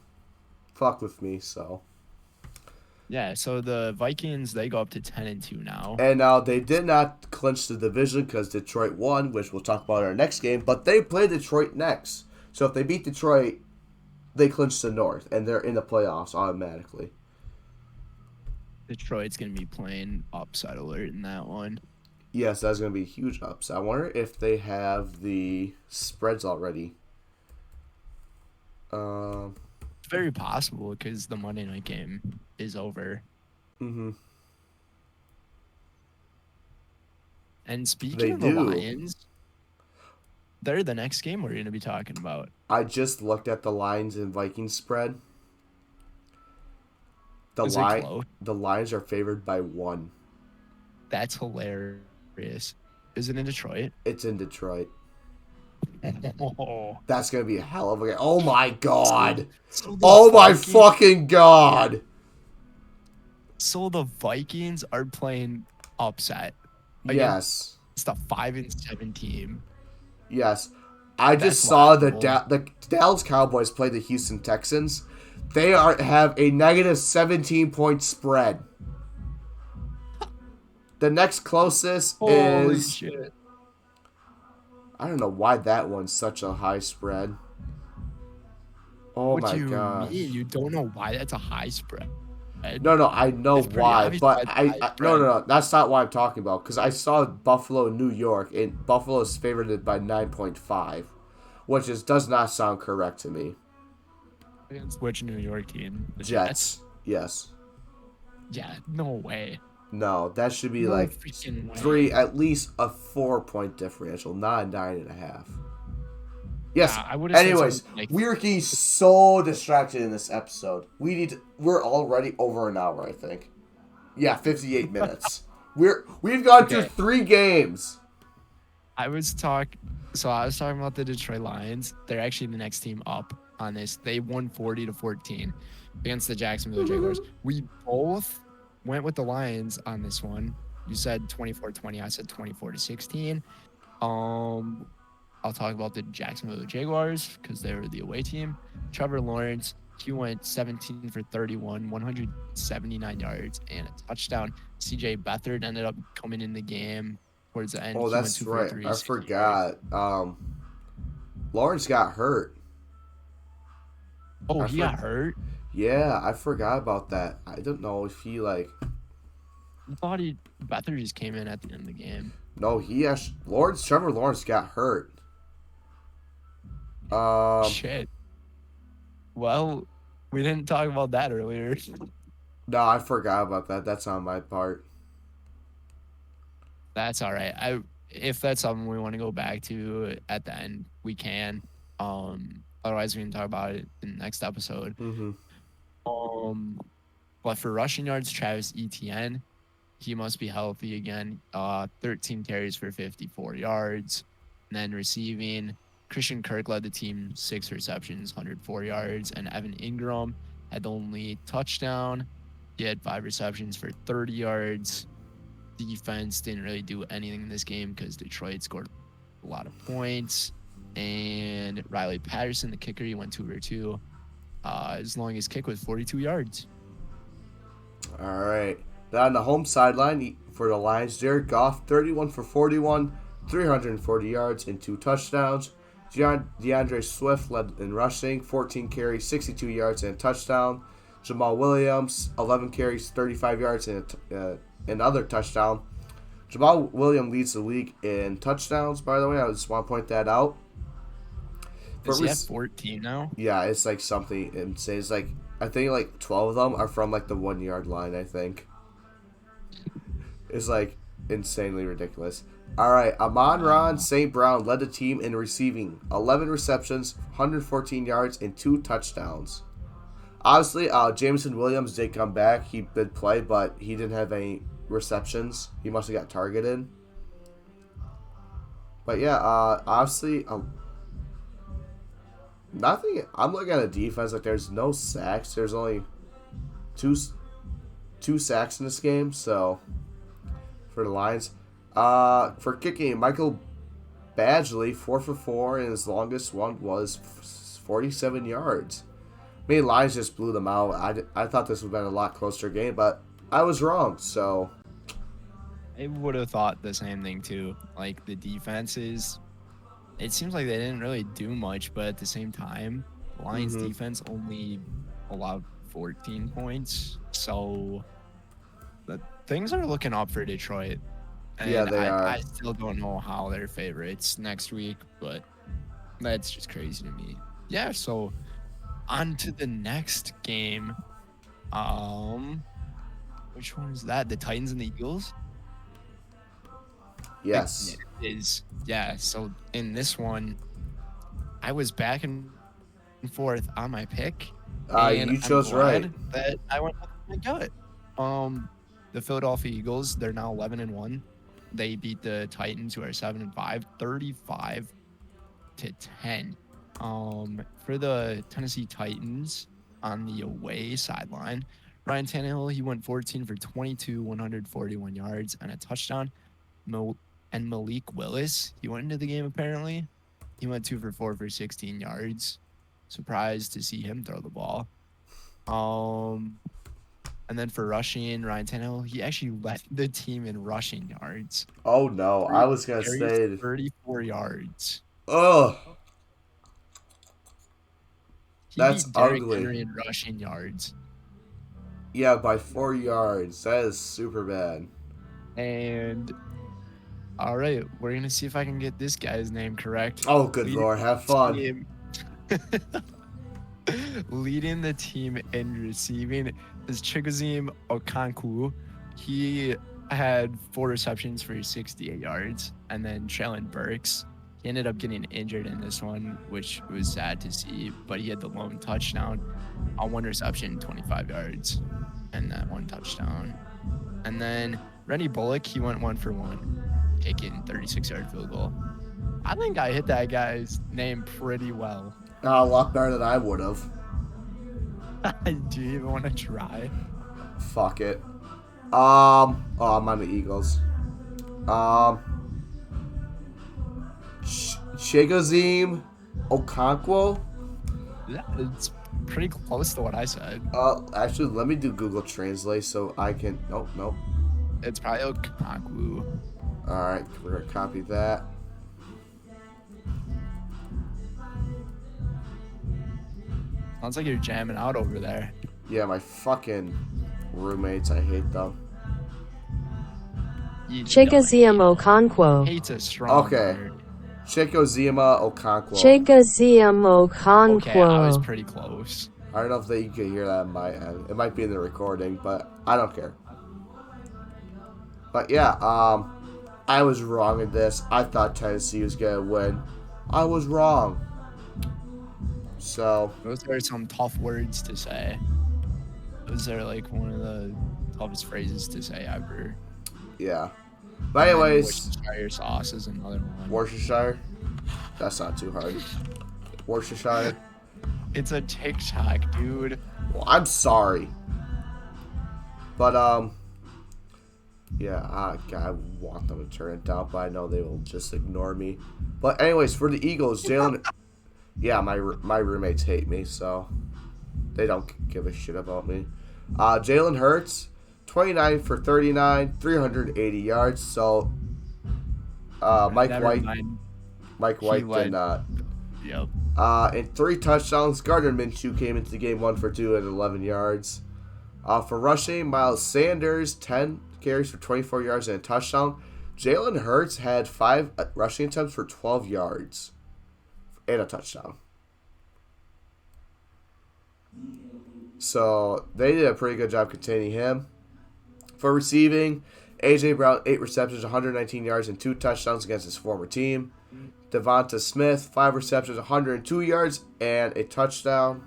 fuck with me. So. Yeah, so the Vikings they go up to 10-2 now. And now they did not clinch the division because Detroit won, which we'll talk about in our next game. But they play Detroit next, so if they beat Detroit, they clinch the North, and they're in the playoffs automatically. Detroit's gonna be playing upset alert in that one. Yes, that's going to be a huge upset. I wonder if they have the spreads already. Um, It's very possible because the Monday night game is over. mm-hmm. And speaking They of the do. Lions, they're the next game we're gonna be talking about. I just looked at the Lions and Vikings spread. The Is it line, close? the Lions are favored by 1. That's hilarious. Is it in Detroit? It's in Detroit. Oh. That's gonna be a hell of a game. Oh my god. So the Oh my Vikings, fucking god. so the Vikings are playing upset against Yes. the 5-7 team. Yes. I just That's saw laughable. the Dallas Cowboys play the Houston Texans. They have a negative 17-point spread. The next closest Holy is shit. I don't know why that one's such a high spread. Oh What my do you mean? gosh. You don't know why that's a high spread? No, I know It's pretty why, obvious but why it's a high no, spread. that's not what I'm talking about. Because I saw Buffalo, New York, and Buffalo is favored by 9.5, which does not sound correct to me. Against which New York team? The Jets? Jets, yes, Yeah, no way. no, that should be No like freaking three, way. at least a 4-point differential, not a 9.5. Yes. Yeah, I would have said Anyways, something like we're getting so distracted in this episode. We're already over an hour, I think. Yeah, 58 minutes. We've gone through okay. 3 games. I was talking about the Detroit Lions. They're actually the next team up on this. They won 40-14 against the Jacksonville Jaguars. We both went with the Lions on this one. You said 24-20. I said 24-16. I'll talk about the Jacksonville Jaguars because they were the away team. Trevor Lawrence, he went 17 for 31, 179 yards, and a touchdown. CJ Beathard ended up coming in the game towards the end. Oh, He went that's 2 for right. 3, I 60 yards. forgot. Lawrence got hurt. Oh, I he for, got hurt? Yeah, I forgot about that. I don't know if he like. I thought Beathard just came in at the end of the game. No, Trevor Lawrence got hurt. Shit. Well, we didn't talk about that earlier. No, I forgot about that. That's on my part. That's all right. If that's something we want to go back to at the end, we can. Otherwise we can talk about it in the next episode. Mm-hmm. Um, but for rushing yards, Travis Etienne, he must be healthy again. 13 carries for 54 yards. And then receiving, Christian Kirk led the team, 6 receptions, 104 yards. And Evan Ingram had the only touchdown. He had 5 receptions for 30 yards. Defense didn't really do anything in this game because Detroit scored a lot of points. And Riley Patterson, the kicker, he went 2 for 2. His longest kick was 42 yards. All right. Now on the home sideline for the Lions, Jared Goff, 31 for 41, 340 yards and 2 touchdowns. DeAndre Swift led in rushing, 14 carries, 62 yards and a touchdown. Jamal Williams, 11 carries, 35 yards and another touchdown. Jamal Williams leads the league in touchdowns, by the way. I just want to point that out. Is he at 14 now? Yeah, it's like something insane. It's like, I think like 12 of them are from like the 1 yard line, I think. It's like insanely ridiculous. All right, Amon-Ra St. Brown led the team in receiving, 11 receptions, 114 yards, and 2 touchdowns. Obviously, Jameson Williams did come back. He did play, but he didn't have any receptions. He must have got targeted. But yeah, obviously, nothing. I'm looking at a defense like there's no sacks. There's only two sacks in this game. So for the Lions, for kicking, Michael Badgley 4 for 4, and his longest one was 47 yards. I mean, Lions just blew them out. I thought this would have been a lot closer game, but I was wrong. So I would have thought the same thing too. Like the defenses, it seems like they didn't really do much, but at the same time, the Lions defense only allowed 14 points. So things are looking up for Detroit. And yeah, they are. I still don't know how they're favorites next week, but that's just crazy to me. Yeah, so on to the next game. Which one is that? The Titans and the Eagles? Yes. It is. Yeah, so in this one, I was back and forth on my pick. And You chose right. That I went with my gut. The Philadelphia Eagles, they're now 11-1. They beat the Titans, who are 7-5, 35-10. For the Tennessee Titans on the away sideline, Ryan Tannehill, he went 14 for 22, 141 yards and a touchdown. And Malik Willis, he went into the game apparently. He went 2 for 4 for 16 yards. Surprised to see him throw the ball. And then for rushing, Ryan Tannehill, he actually led the team in rushing yards. Oh no, I was gonna say 34 yards. Oh, That's ugly. Henry in rushing yards. Yeah, by 4 yards. That is super bad. And all right, we're gonna see if I can get this guy's name correct. Oh, good Lord, have fun. Leading the team in receiving is Chigoziem Okonkwo. He had 4 receptions for 68 yards. And then Traylon Burks, he ended up getting injured in this one, which was sad to see. But he had the lone touchdown on 1 reception, 25 yards, and that 1 touchdown. And then Rennie Bullock, he went 1 for 1, taking 36-yard field goal. I think I hit that guy's name pretty well. A lot better than I would have. Do you even want to try? Fuck it. I'm on the Eagles. Chigoziem Okonkwo. Yeah, it's pretty close to what I said. Actually, let me do Google Translate so I can. Nope. It's probably Okonkwo. All right, we're gonna copy that. Sounds like you're jamming out over there. Yeah, my fucking roommates, I hate them. Chigoziem Okonkwo. Hate's a strong word. Chigoziem Okonkwo. Chigoziem Okonkwo. Okay, I was pretty close. I don't know if you can hear that in my end. It might be in the recording, but I don't care. But yeah, I was wrong in this. I thought Tennessee was going to win. I was wrong. So, Those are some tough words to say. Those are like one of the toughest phrases to say ever. yeah. But And then anyways, Worcestershire sauce is another one. Worcestershire. That's not too hard. Worcestershire. It's a TikTok, dude. Well, I'm sorry. But, yeah, I want them to turn it down, but I know they will just ignore me. But anyways, for the Eagles, Jalen... Yeah, my roommates hate me, so they don't give a shit about me. Jalen Hurts, 29 for 39, 380 yards. So Mike White did not. Yep. And 3 touchdowns. Gardner Minshew came into the game 1 for 2 at 11 yards. For rushing, Miles Sanders, 10 carries for 24 yards and a touchdown. Jalen Hurts had 5 rushing attempts for 12 yards and a touchdown. So they did a pretty good job containing him. For receiving, A.J. Brown, 8 receptions, 119 yards, and 2 touchdowns against his former team. Devonta Smith, 5 receptions, 102 yards, and a touchdown.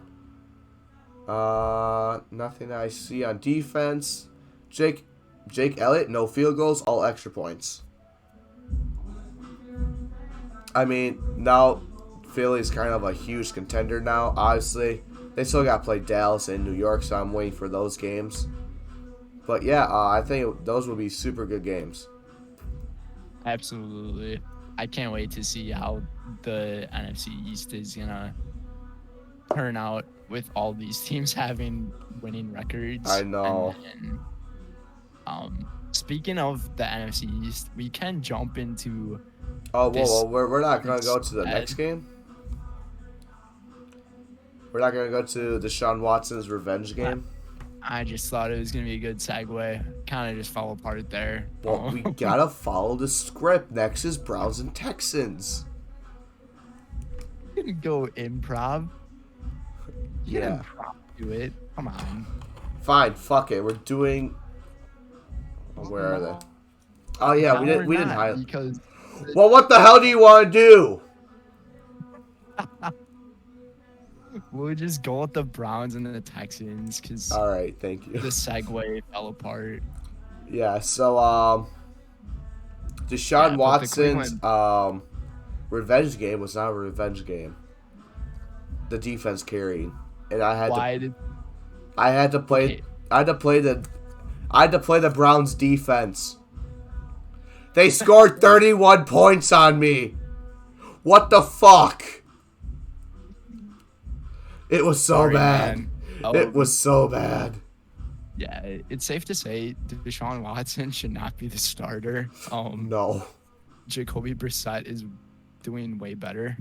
Nothing I see on defense. Jake Elliott, no field goals, all extra points. I mean, now Philly's kind of a huge contender now, obviously. They still got to play Dallas and New York, so I'm waiting for those games. But yeah, I think those will be super good games. Absolutely. I can't wait to see how the NFC East is going to turn out with all these teams having winning records. I know. And speaking of the NFC East, we can jump into... Oh, whoa, we're not going to go to the next game? We're not going to go to Deshaun Watson's revenge game? I just thought it was going to be a good segue. Kind of just fell apart there. Well, we got to follow the script. Next is Browns and Texans. You can go improv. You Yeah. can improv do it. Come on. Fine, fuck it. We're doing... Where are they? Oh, yeah, we didn't highlight... Because... Well, what the hell do you want to do? We'll just go with the Browns and the Texans because All right, thank you. the segue fell apart. Yeah, so Deshaun Watson's revenge game was not a revenge game. The defense carried, and I had to play the Browns defense. They scored 31 points on me. What the fuck? It was so bad. It was so bad. Yeah, it's safe to say Deshaun Watson should not be the starter. No. Jacoby Brissett is doing way better.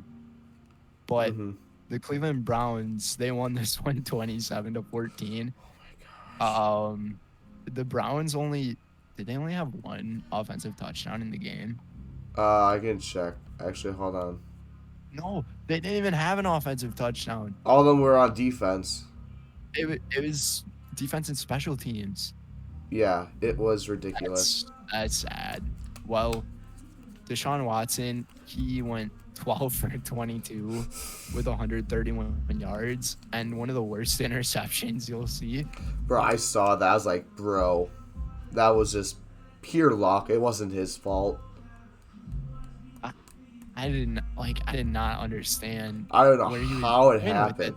But the Cleveland Browns, they won this one 27-14. Oh my gosh. The Browns did they only have 1 offensive touchdown in the game? I can check. Actually, hold on. No, they didn't even have an offensive touchdown. All of them were on defense. It was defense and special teams. Yeah, it was ridiculous. That's sad. Well, Deshaun Watson, he went 12 for 22 with 131 yards and one of the worst interceptions you'll see. Bro, I saw that. I was like, bro, that was just pure luck. It wasn't his fault. I did not understand. I don't know how it happened.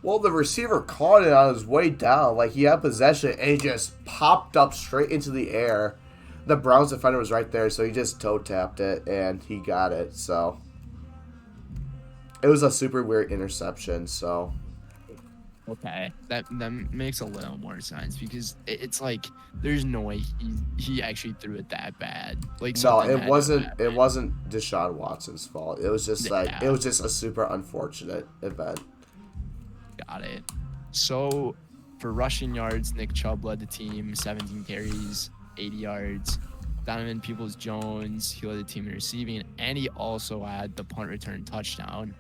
Well, the receiver caught it on his way down. Like, he had possession, and he just popped up straight into the air. The Browns defender was right there, so he just toe-tapped it, and he got it. So, it was a super weird interception, so... Okay, that makes a little more sense because it's like there's no way he actually threw it that bad. Like no, it wasn't Deshaun Watson's fault. It was just it was just a super unfortunate event. Got it. So for rushing yards, Nick Chubb led the team, 17 carries, 80 yards. Donovan Peoples-Jones, he led the team in receiving, and he also had the punt return touchdown.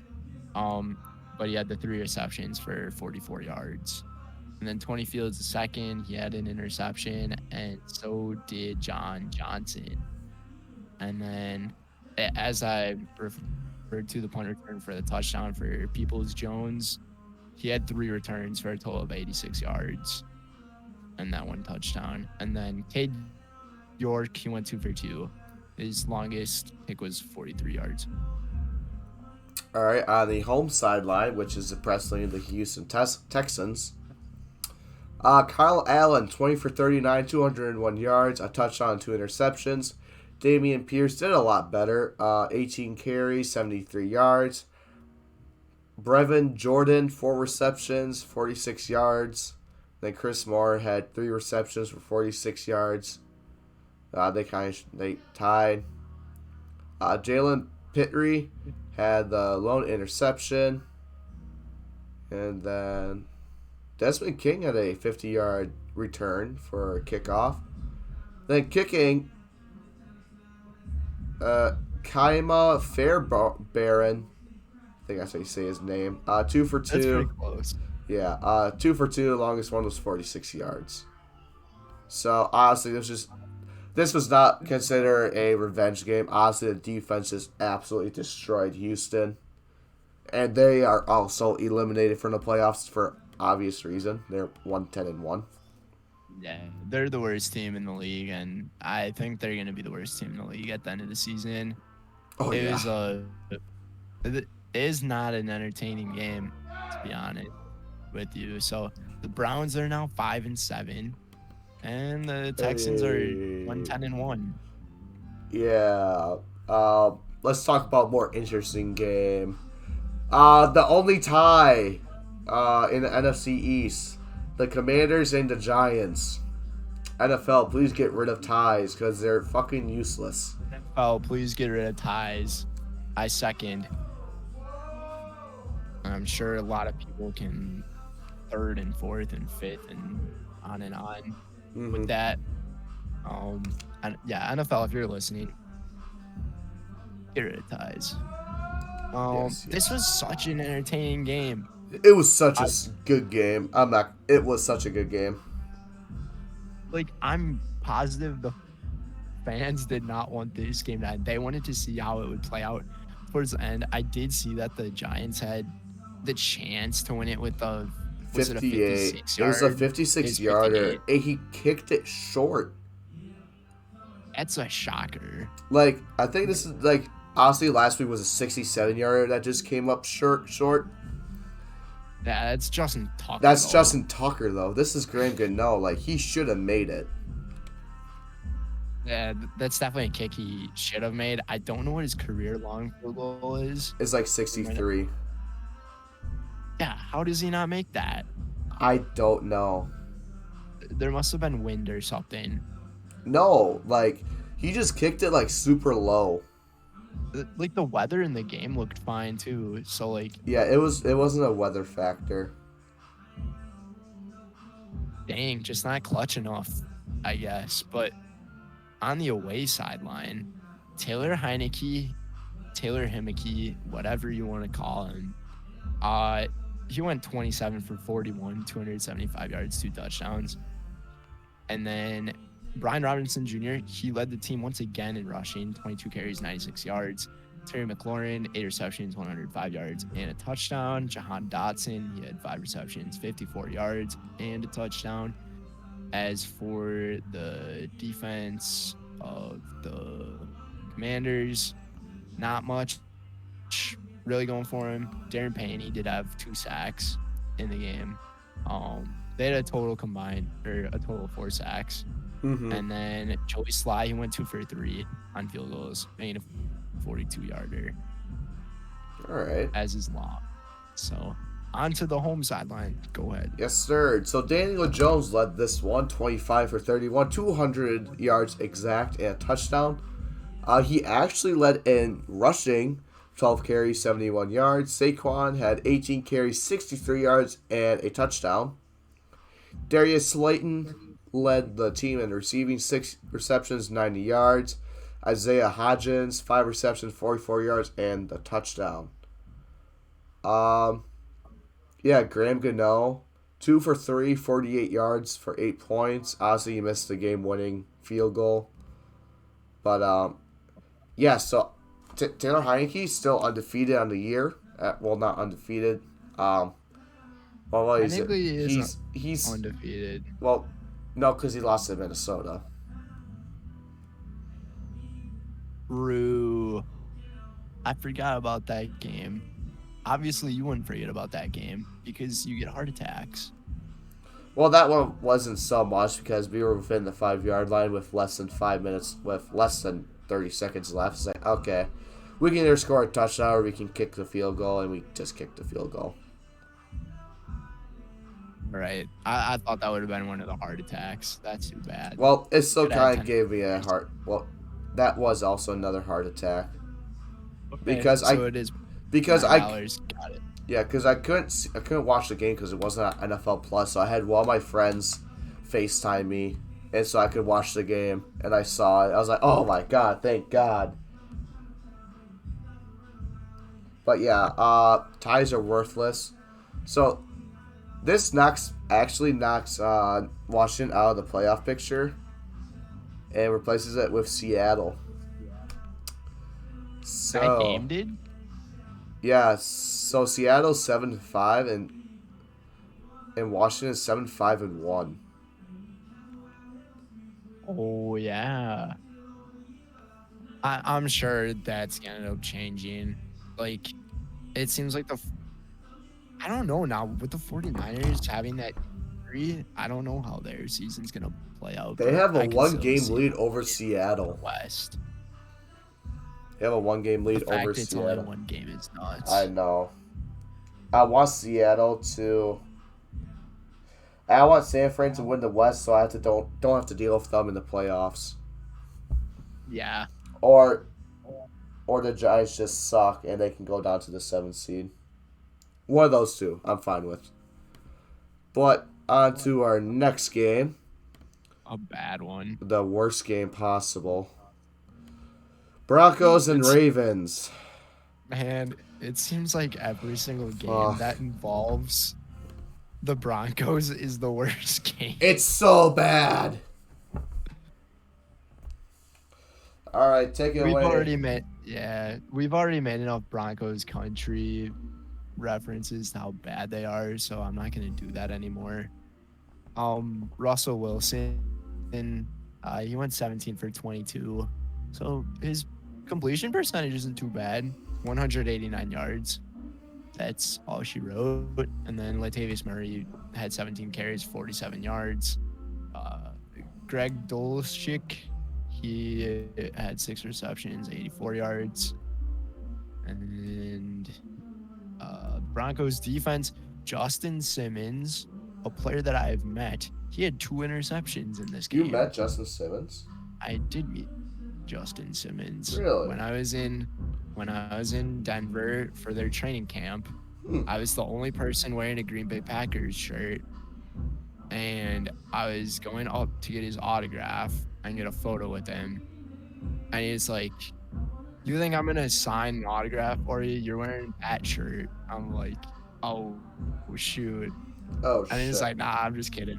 But he had the 3 receptions for 44 yards. And then Tony Fields the second, he had an interception, and so did John Johnson. And then, as I referred to the punt return for the touchdown for Peoples Jones, he had 3 returns for a total of 86 yards and that one touchdown. And then Cade York, he went 2 for 2. His longest kick was 43 yards. All right, on the home sideline, which is wrestling the Houston Texans. Kyle Allen, 20 for 39, 201 yards, a touchdown, 2 interceptions. Damian Pierce did a lot better, 18 carries, 73 yards. Brevin Jordan, 4 receptions, 46 yards. Then Chris Moore had 3 receptions for 46 yards. They tied. Jalen Pitre had the lone interception. And then Desmond King had a 50-yard return for a kickoff. Then kicking, Kaima Fairbairn, I think that's how you say his name. 2 for 2. That's pretty close. Yeah, 2 for 2. The longest one was 46 yards. So honestly, this was not considered a revenge game. Honestly, the defense just absolutely destroyed Houston, and they are also eliminated from the playoffs for obvious reason. They're 1-10-1. Yeah, they're the worst team in the league, and I think they're going to be the worst team in the league at the end of the season. It is not an entertaining game, to be honest with you. So the Browns are now 5-7, and the Texans are 1-10-1. Yeah. Let's talk about more interesting game. The only tie in the NFC East, the Commanders and the Giants. NFL, please get rid of ties because they're fucking useless. NFL, please get rid of ties. I second. I'm sure a lot of people can third and fourth and fifth and on with that. NFL, if you're listening, get rid of ties. Yes. This was such an entertaining game. It was such a good game. It was such a good game. Like, I'm positive the fans did not want this game to end. They wanted to see how it would play out towards the end. I did see that the Giants had the chance to win it with a 58. It was a 56-yarder. He kicked it short. That's a shocker. Like, I think this is, like, honestly, last week was a 67-yarder that just came up short. Yeah, that's Justin Tucker. That's Justin Tucker, though. This is Graham Gano. Like, he should have made it. Yeah, that's definitely a kick he should have made. I don't know what his career-long field goal is. It's like 63. Yeah, how does he not make that? I don't know. There must have been wind or something. No, like, he just kicked it, like, super low. Like, the weather in the game looked fine, too. So, like... Yeah, it wasn't a weather factor. Dang, just not clutch enough, I guess. But on the away sideline, Taylor Heineke, whatever you want to call him, he went 27 for 41, 275 yards, 2 touchdowns. And then Brian Robinson Jr., he led the team once again in rushing, 22 carries, 96 yards. Terry McLaurin, 8 receptions, 105 yards, and a touchdown. Jahan Dotson, he had 5 receptions, 54 yards, and a touchdown. As for the defense of the Commanders, not much really going for him. Darren Payne, he did have 2 sacks in the game. They had a total of 4 sacks. Mm-hmm. And then Joey Sly, he went 2 for 3 on field goals, made a 42-yarder. All right. As is long. So, on to the home sideline. Go ahead. Yes, sir. So Daniel Jones led this one, 25 for 31, 200 yards exact, and a touchdown. He actually led in rushing, 12 carries, 71 yards. Saquon had 18 carries, 63 yards, and a touchdown. Darius Slayton led the team in receiving, 6 receptions, 90 yards. Isaiah Hodgins, 5 receptions, 44 yards, and a touchdown. Graham Gano 2 for 3, 48 yards for 8 points. Obviously, he missed the game-winning field goal. But, yeah, so Taylor Heineke's still undefeated on the year. Well, not undefeated. Well, Technically, he is he's undefeated. Well, no, because he lost to Minnesota. True. I forgot about that game. Obviously, you wouldn't forget about that game because you get heart attacks. Well, that one wasn't so much because we were within the 5-yard line with less than 5 minutes, with less than 30 seconds left. It's like, okay, we can either score a touchdown or we can kick the field goal, and we just kicked the field goal. Right. I thought that would have been one of the heart attacks. That's too bad. Well, it still Could have kind of gave me a heart. Well, that was also another heart attack. Okay, Because so it is $9. Got it. Yeah, because I couldn't watch the game because it wasn't on NFL Plus, so I had one of my friends FaceTime me, and so I could watch the game, and I saw it. I was like, oh my god, thank God. But yeah, ties are worthless. So this actually knocks Washington out of the playoff picture and replaces it with Seattle. So That game did? yeah, so Seattle's 7-5 and Washington is 7-5-1. Oh, yeah. I'm sure that's going to end up changing. Like, it seems like I don't know now. With the 49ers having that injury, I don't know how their season's going to play out. They but have a I can still 1-game see lead it over in Seattle. the West. They have a 1-game lead The fact over it's Seattle. only one game is nuts. I know. I want Seattle to. I want San Fran to win the West, so I don't have to deal with them in the playoffs. Yeah. Or the Giants just suck and they can go down to the 7th seed. One of those two, I'm fine with. But on to our next game. A bad one. The worst game possible. Broncos and Ravens. Man, it seems like every single game that involves the Broncos is the worst game. It's so bad. All right, take it We've away. we've already made enough Broncos country references to how bad they are, so I'm not going to do that anymore. Russell Wilson, he went 17 for 22, so his completion percentage isn't too bad. 189 yards. That's all she wrote. And then Latavius Murray had 17 carries, 47 yards. Greg Dulcich, he had 6 receptions, 84 yards. And Broncos defense, Justin Simmons, a player that I've met, he had 2 interceptions in this game. You met Justin Simmons? I did meet Justin Simmons. Really? When I was in Denver for their training camp, I was the only person wearing a Green Bay Packers shirt, and I was going up to get his autograph and get a photo with him, and he's like, "You think I'm gonna sign an autograph for you? You're wearing that shirt." I'm like, "Oh shoot!" Oh, And he's shit. like, "Nah, I'm just kidding.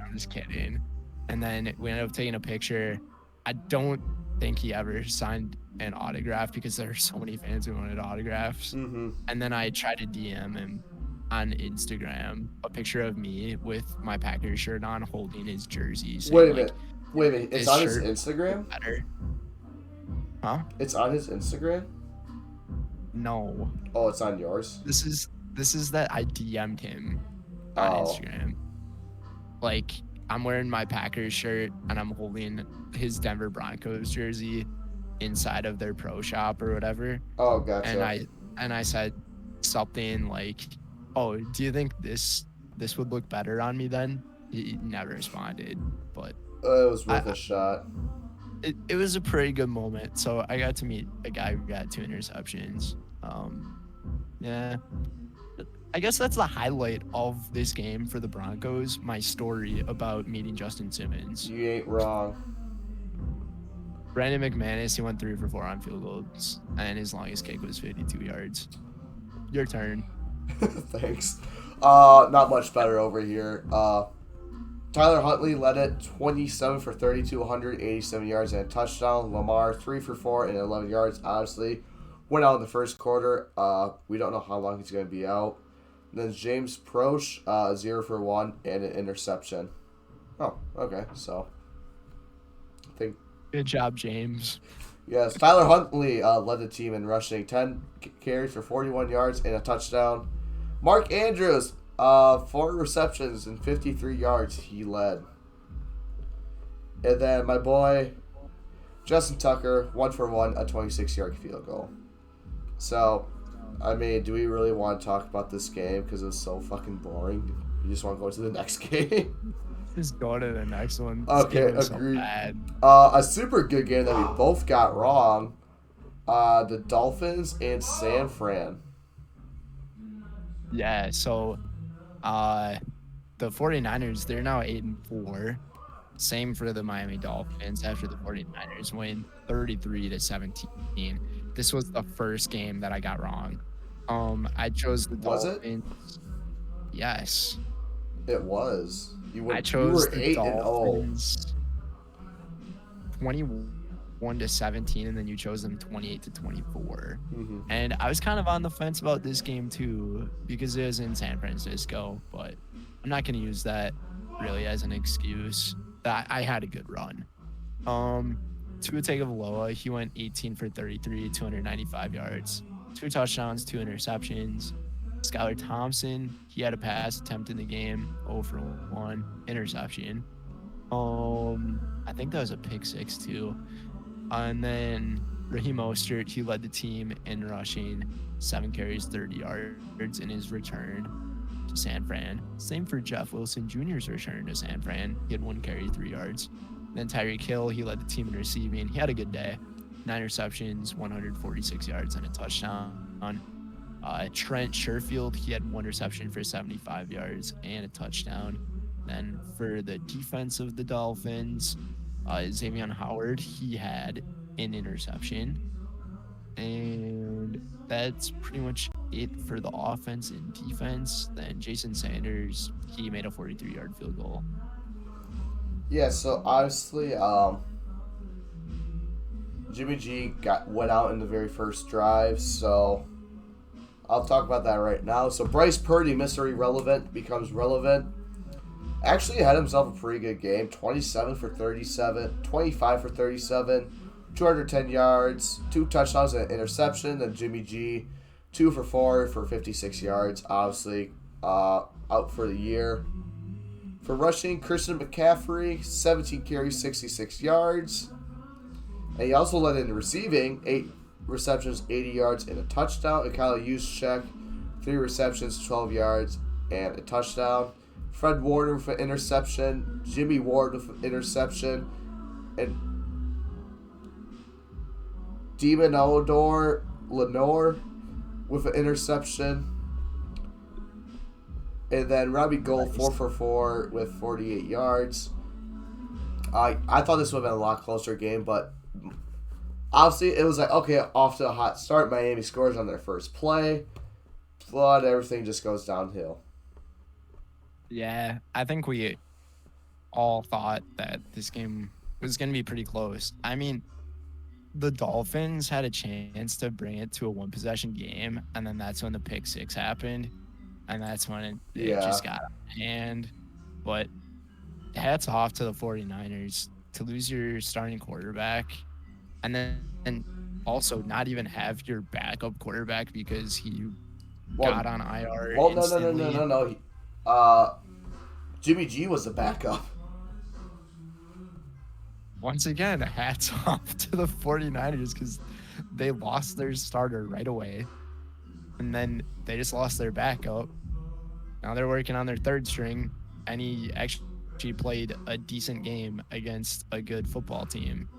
And then we ended up taking a picture. I don't think he ever signed an autograph because there are so many fans who wanted autographs. Mm-hmm. And then I tried to DM him on Instagram a picture of me with my Packers shirt on, holding his jersey. Saying, Wait a minute. It's his on his shirt Instagram? better. Huh? It's on his Instagram? No. Oh, it's on yours? This is that I DM'd him on Oh. Instagram. Like, I'm wearing my Packers shirt and I'm holding his Denver Broncos jersey inside of their pro shop or whatever. Oh, gotcha. And I said something like, "Oh, do you think this would look better on me then?" He never responded, but It was worth a shot. it was a pretty good moment. So I got to meet a guy who got 2 interceptions. Yeah. I guess that's the highlight of this game for the Broncos, my story about meeting Justin Simmons. You ain't wrong. Brandon McManus, he went 3 for 4 on field goals, and his longest kick was 52 yards. Your turn. Thanks. Not much better over here. Tyler Huntley led it 27 for 32, 187 yards and a touchdown. Lamar 3 for 4 and 11 yards. Honestly, went out in the first quarter. We don't know how long he's going to be out. And then James Proche 0 for 1 and an interception. Oh, okay. So I think Good job, James. yes, Tyler Huntley led the team in rushing, 10 carries for 41 yards and a touchdown. Mark Andrews, 4 receptions and 53 yards he led. And then my boy, Justin Tucker, 1 for 1, a 26-yard field goal. So, I mean, do we really want to talk about this game because it was so fucking boring? You just want to go to the next game? Just go to the next one. Okay, This game was agreed. So bad. A super good game that we both got wrong. The Dolphins and San Fran. Yeah, so the 49ers, they're now 8-4. Same for the Miami Dolphins after the 49ers win 33-17. This was the first game that I got wrong. I chose the Was it? Dolphins. Yes. It was. I chose you were the 8-0. Dolphins 21-17, and then you chose them 28-24. Mm-hmm. And I was kind of on the fence about this game too because it was in San Francisco, but I'm not going to use that really as an excuse. That I had a good run. Tua Tagovailoa, he went 18 for 33, 295 yards, 2 touchdowns, 2 interceptions. Skylar Thompson, he had a pass attempt in the game, 0 for 1, interception. I think that was a pick 6 too. And then Raheem Mostert, he led the team in rushing, 7 carries, 30 yards in his return to San Fran. Same for Jeff Wilson Jr.'s return to San Fran. He had 1 carry, 3 yards. Then Tyreek Hill, he led the team in receiving. He had a good day. 9 receptions, 146 yards, and a touchdown. Trent Sherfield, he had 1 reception for 75 yards and a touchdown. Then for the defense of the Dolphins, Xavier Howard, he had an interception. And that's pretty much it for the offense and defense. Then Jason Sanders, he made a 43-yard field goal. Yeah, so obviously, Jimmy G went out in the very first drive, so I'll talk about that right now. So Bryce Purdy, Mr. Irrelevant, becomes relevant. Actually had himself a pretty good game. 25 for 37, 210 yards, 2 touchdowns and an interception. Then Jimmy G, 2 for 4 for 56 yards. Obviously, out for the year. For rushing, Christian McCaffrey, 17 carries, 66 yards. And he also led in receiving, 8 receptions, 80 yards, and a touchdown. And Kyle Juszczyk, 3 receptions, 12 yards, and a touchdown. Fred Warner with an interception. Jimmy Ward with an interception. And Demonodor Lenore with an interception. And then Robbie Gould, 4 for 4 with 48 yards. I thought this would have been a lot closer game, but obviously it was like, okay, off to a hot start. Miami scores on their first play. But everything just goes downhill. Yeah, I think we all thought that this game was going to be pretty close. I mean, the Dolphins had a chance to bring it to a 1-possession game, and then that's when the pick 6 happened. And that's when it just got out of hand. But hats off to the 49ers to lose your starting quarterback and also not even have your backup quarterback because he got on IR. Well, no. Jimmy G was the backup. Once again, hats off to the 49ers because they lost their starter right away. And then they just lost their backup. Now they're working on their 3rd string, and he actually played a decent game against a good football team.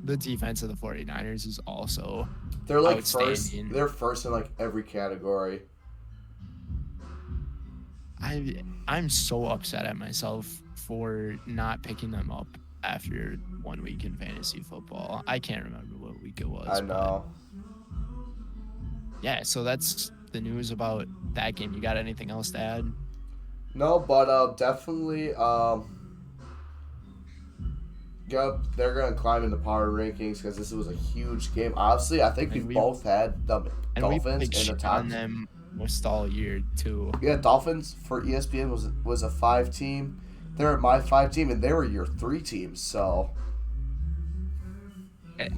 The defense of the 49ers is also They're like outstanding. They're first in like every category. I'm so upset at myself for not picking them up after 1 week in fantasy football. I can't remember what week it was. I know. Yeah, so that's the news about that game. You got anything else to add? No, but definitely they're gonna climb in the power rankings because this was a huge game. Obviously, I think we And we both had the and we Dolphins like in the shit top. on them most all year too. Yeah, Dolphins for ESPN was a 5 team. They're my 5 team, and they were your 3 teams. So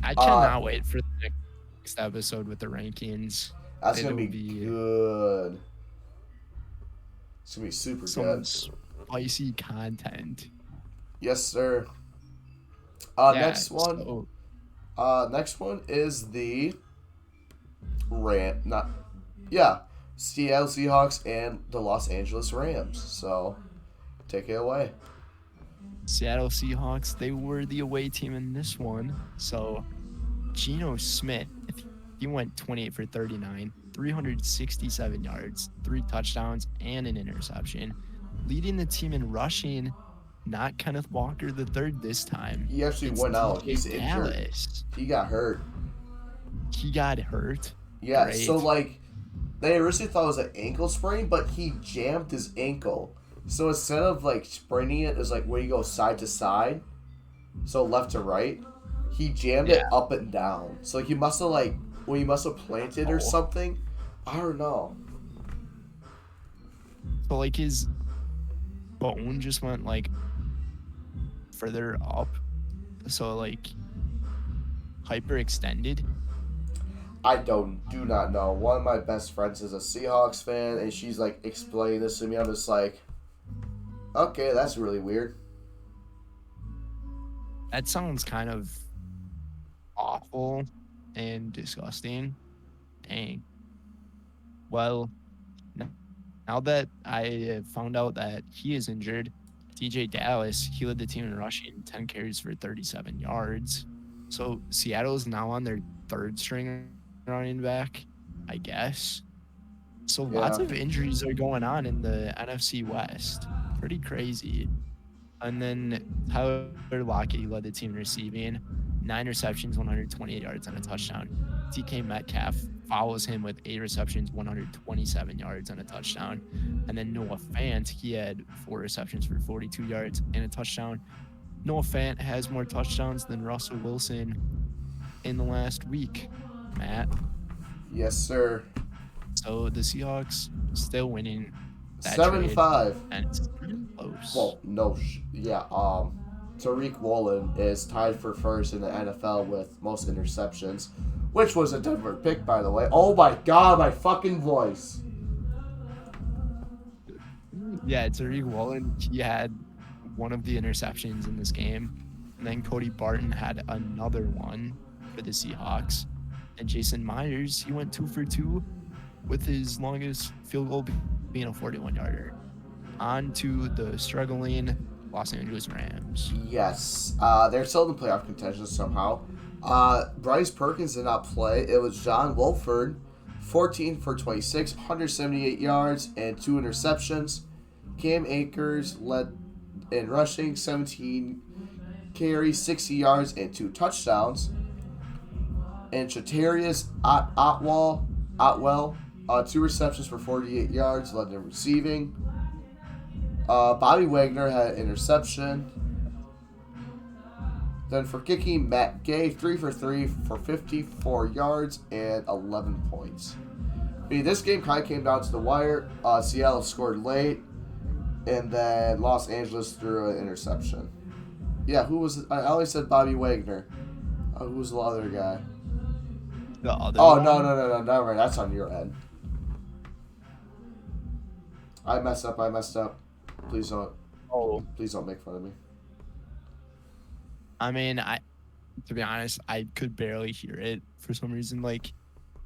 I cannot wait for the next episode with the rankings. that's It'll gonna be good. It's gonna be super some good. spicy content. Yes, sir. Yeah, Next one. so- Next one is the Seattle Seahawks and the Los Angeles Rams. So take it away. Seattle Seahawks, they were the away team in this one. So Geno Smith, he went 28 for 39, 367 yards, 3 touchdowns, and an interception. Leading the team in rushing, not Kenneth Walker the third this time. He actually It's went out. DJ He's injured. Dallas. He got hurt. He got hurt. Yeah, Great. so like they originally thought it was an ankle sprain, but he jammed his ankle. So instead of like spraining it, it's like where you go side to side, so left to right, he jammed it up and down. So he must have planted or something. I don't know. So like his bone just went like further up, so like hyperextended. I do not know. One of my best friends is a Seahawks fan, and she's like explaining this to me. I'm just like, okay, that's really weird. That sounds kind of awful and disgusting. Dang. Well, now that I found out that he is injured, DJ Dallas, he led the team in rushing, 10 carries for 37 yards. So Seattle is now on their third string running back, I guess. So lots of injuries are going on in the NFC West. Pretty crazy. And then Tyler Lockett, he led the team in receiving, 9 receptions, 128 yards, and a touchdown. DK Metcalf follows him with 8 receptions, 127 yards, and a touchdown. And then Noah Fant, he had 4 receptions for 42 yards and a touchdown. Noah Fant has more touchdowns than Russell Wilson in the last week, Matt. Yes, sir. So the Seahawks still winning. 7-5. And it's pretty close. Well, no, Tariq Woolen is tied for first in the NFL with most interceptions, which was a Denver pick, by the way. Oh my God, my fucking voice. Yeah, Tariq Woolen, he had one of the interceptions in this game. And then Cody Barton had another one for the Seahawks. And Jason Myers, he went 2 for 2 with his longest field goal being a 41-yarder. On to the struggling Los Angeles Rams. Yes, they're still in the playoff contention somehow. Bryce Perkins did not play. It was John Wolford, 14 for 26, 178 yards, and 2 interceptions. Cam Akers led in rushing, 17 carries, 60 yards, and 2 touchdowns. And Chatarius Otwell, 2 receptions for 48 yards, led in receiving. Bobby Wagner had an interception. Then for kicking, Matt Gay, 3 for 3 for 54 yards and 11 points. I mean, this game kind of came down to the wire. Seattle scored late, and then Los Angeles threw an interception. Yeah, who was it? I always said Bobby Wagner. Who was the other guy? The other Oh, one? no, never mind. That's on your end. I messed up. Please don't make fun of me. I mean, to be honest, I could barely hear it for some reason. Like,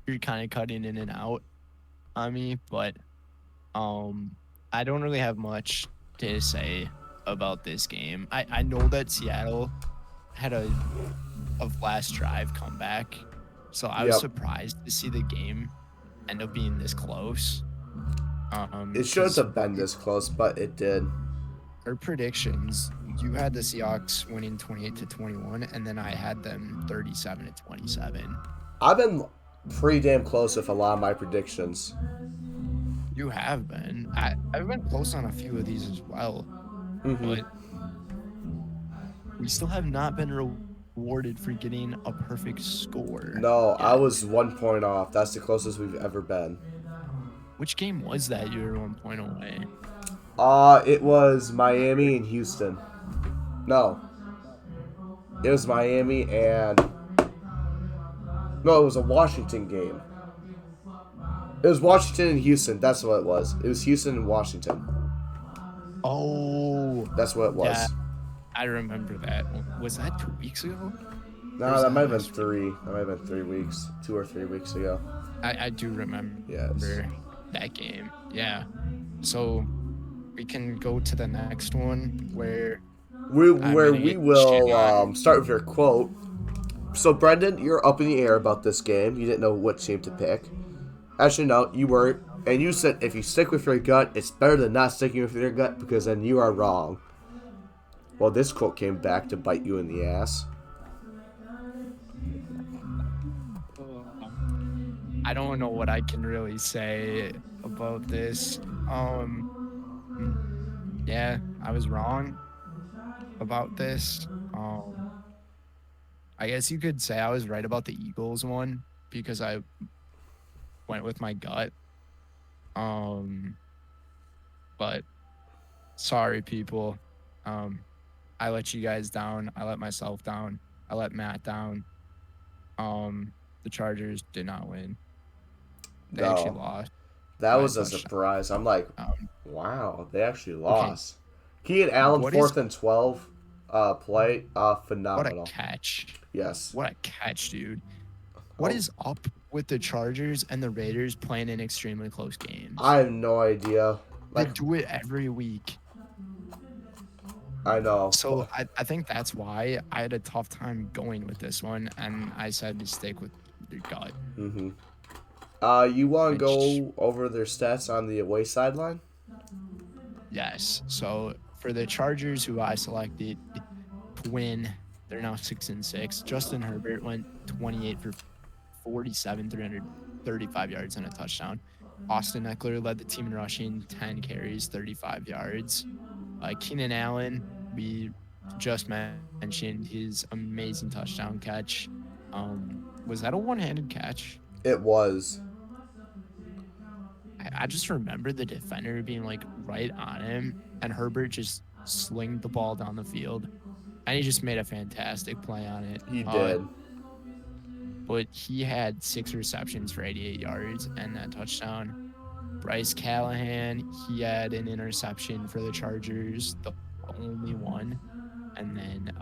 you're kind of cutting in and out on me, but I don't really have much to say about this game. I know that Seattle had a last drive comeback, so I was surprised to see the game end up being this close. It shouldn't have been this close, but it did. Our predictions, you had the Seahawks winning 28-21, and then I had them 37-27. I've been pretty damn close with a lot of my predictions. You have been. I've been close on a few of these as well, Mm-hmm. but we still have not been rewarded for getting a perfect score No, I yet. was 1 point off. That's the closest we've ever been. Which game was that you were 1 point away? It was Miami and Houston. No, it was Miami and no, it was a Washington game. It was Washington and Houston. That's what it was. It was Houston and Washington. Oh, That's what it yeah, was. I remember that. Was that 2 weeks ago? Or No, was that might have been last week? 3. That might have been 3 weeks, 2 or 3 weeks ago. I do remember Yes. that game. Yeah. So we can go to the next one where I'm Where gonna we get shit will on. start with your quote. So, Brenden, you're up in the air about this game. You didn't know what team to pick. Actually, no, you weren't. And you said if you stick with your gut, it's better than not sticking with your gut because then you are wrong. Well, this quote came back to bite you in the ass. I don't know what I can really say about this. Yeah, I was wrong about this. I guess you could say I was right about the Eagles one because I went with my gut. Um, but sorry, people. Um, I let you guys down. I let myself down. I let Matt down. The Chargers did not win. They actually No, lost that by a was a touchdown. surprise. I'm like, wow, they actually Okay, lost. Keenan Allen, what is 4th and 12 play. what a Phenomenal. catch? Yes. What a catch, dude. What Oh, is up with the Chargers and the Raiders playing in extremely close games? I have no idea. They Like, do it every week. I know. So I think that's why I had a tough time going with this one, and I said to stick with your gut, Mm-hmm. You want to which, go over their stats on the away sideline? yes. So for the Chargers, who I selected to win, they're now 6-6. Justin Herbert went 28 for 47, 335 yards and a touchdown. Austin Eckler led the team in rushing, 10 carries, 35 yards. Keenan Allen, we just mentioned his amazing touchdown catch. Was that a one-handed catch? It was. I just remember the defender being like right on him, and Herbert just slinged the ball down the field, and he just made a fantastic play on it. He did. But he had 6 receptions for 88 yards and that touchdown. Bryce Callahan, he had an interception for the Chargers, the only one. And then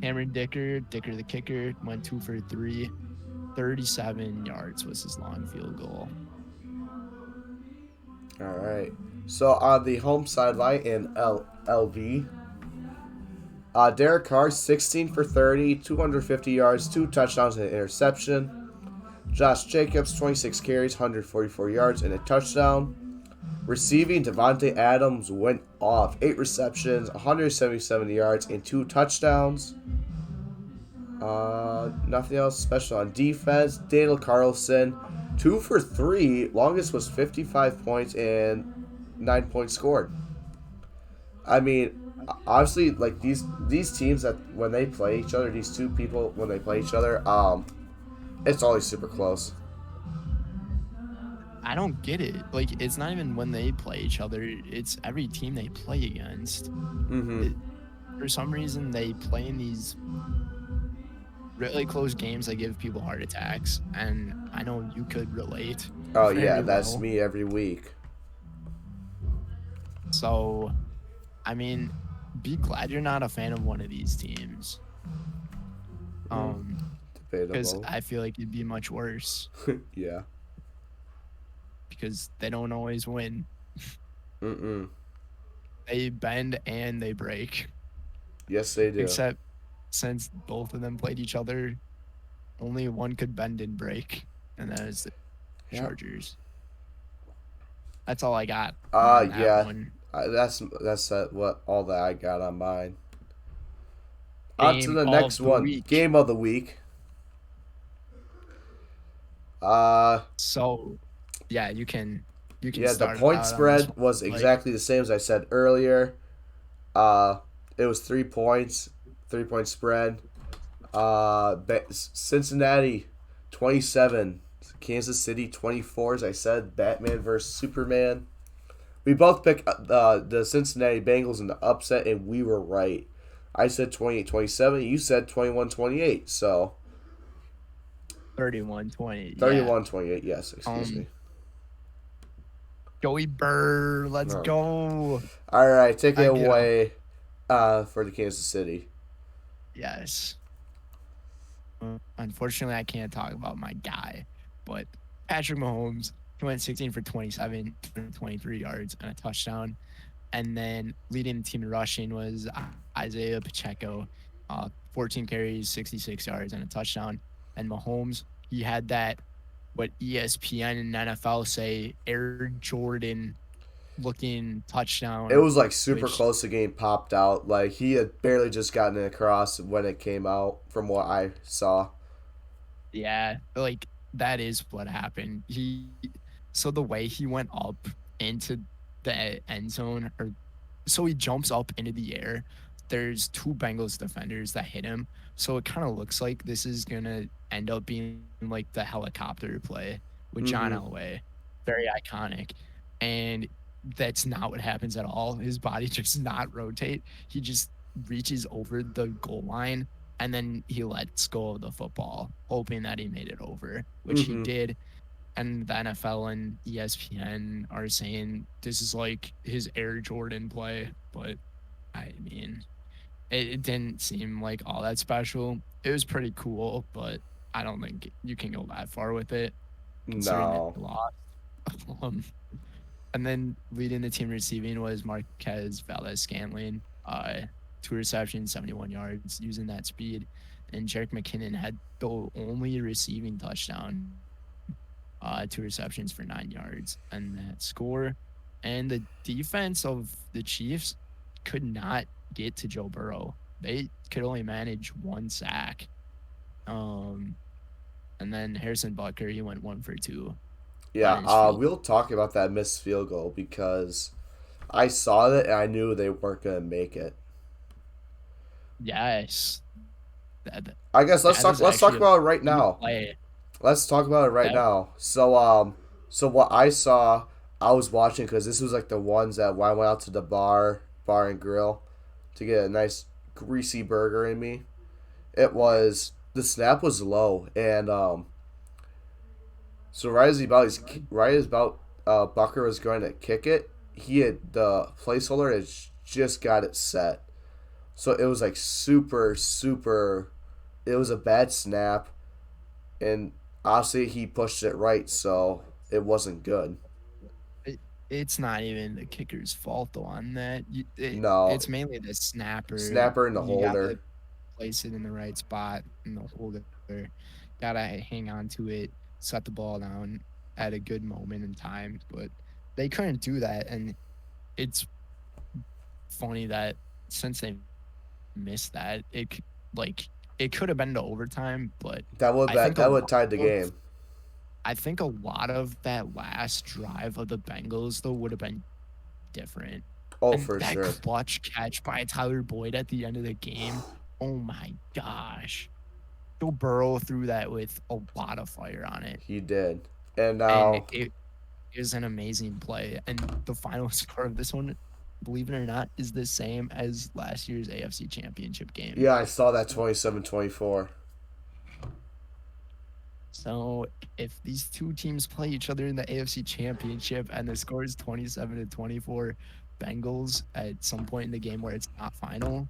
Cameron Dicker the kicker, went 2 for 3. 37 yards was his long field goal. All right. So on the home sideline in LV, Derek Carr, 16 for 30, 250 yards, 2 touchdowns and an interception. Josh Jacobs, 26 carries, 144 yards and a touchdown. Receiving, Devontae Adams went off. 8 receptions, 177 yards and 2 touchdowns. Nothing else special on defense. Daniel Carlson, 2 for 3. Longest was 55 points and 9 points scored. I mean, obviously, like these teams that when they play each other, these two people when they play each other, it's always super close. I don't get it. Like, it's not even when they play each other, it's every team they play against. Mm-hmm. For some reason, they play in these really close games that give people heart attacks, and I know you could relate. Oh very yeah, that's well. me every week. So, I mean, be glad you're not a fan of one of these teams. Because Debatable. I feel like it'd be much worse Yeah. because they don't always win. Mm-mm. They bend and they break. Yes, they do. Except since both of them played each other, only one could bend and break, and that is the Yep. Chargers. That's all I got on that Yeah. one. That's what all that I got on mine. On to Game the of next the one. week. Game of the week. Uh, So, yeah, you can yeah, the start point out on this spread one. was Like exactly the same as I said earlier. Uh, it was 3 points, 3 point spread. Cincinnati 27, Kansas City 24. As I said, Batman versus Superman. We both picked the Cincinnati Bengals in the upset, and we were right. I said 28-27. You said 21-28. So 31-20. Yeah. 31-28. Yes, excuse me. Um, Joey Burr, let's Oh. go. All right, take it I get him. away for the Kansas City. Yes. Unfortunately, I can't talk about my guy, but Patrick Mahomes, he went 16 for 27, 23 yards and a touchdown. And then leading the team in rushing was Isaiah Pacheco, 14 carries, 66 yards and a touchdown. And Mahomes, he had that, what ESPN and NFL say, Air Jordan looking It touchdown, was like super which, close. The game popped out. Like he had barely just gotten it across when it came out, from what I saw. yeah, like that is what happened. So the way he went up into the end zone, or so he jumps up into the air. There's two Bengals defenders that hit him. So it kind of looks like this is gonna end up being like the helicopter play with John Mm-hmm. Elway. Very iconic. And that's not what happens at all. His body does not rotate. He just reaches over the goal line and then he lets go of the football, hoping that he made it over, which he Mm-hmm. did. And the NFL and ESPN are saying this is like his Air Jordan play, but I mean, it didn't seem like all that special. It was pretty cool, but I don't think you can go that far with it, considering they No. lost. Um, and then leading the team receiving was Marquez Valdez-Scantling, 2 receptions, 71 yards, using that speed. And Jerick McKinnon had the only receiving touchdown, 2 receptions for 9 yards, and that score. And the defense of the Chiefs could not get to Joe Burrow. They could only manage 1 sack. Um, and then Harrison Butker, he went 1 for 2 on Yeah. his feet. We'll talk about that missed field goal because I saw it and I knew they weren't gonna make it. Yes, that I guess let's that talk. was Let's talk actually a about it right key now. play. Let's talk about it right That now. So what I saw, I was watching because this was like the ones that when I went out to the bar and grill, to get a nice greasy burger in me. It was the snap was low, and so right as about Bucker was going to kick it, he had the placeholder had just got it set, so it was like super. It was a bad snap, and obviously he pushed it right, so it wasn't good. it's not even the kicker's fault though on that. No, It's mainly the snapper. snapper in the You got to holder. place it in the right spot in the holder. Gotta hang on to it, set the ball down at a good moment in time. But they couldn't do that, and it's funny that since they missed that, like it could have been to overtime. But I think a That would lot tied the of game. I think a lot of that last drive of the Bengals though would have been different. Oh, And for that sure. clutch catch by Tyler Boyd at the end of the game, oh my gosh. Joe Burrow threw that with a lot of fire on it. He did. And And now, it is an amazing play. And the final score of this one, believe it or not, is the same as last year's AFC Championship game. yeah, I saw that 27-24. So if these two teams play each other in the AFC Championship and the score is 27-24 Bengals at some point in the game where it's not final,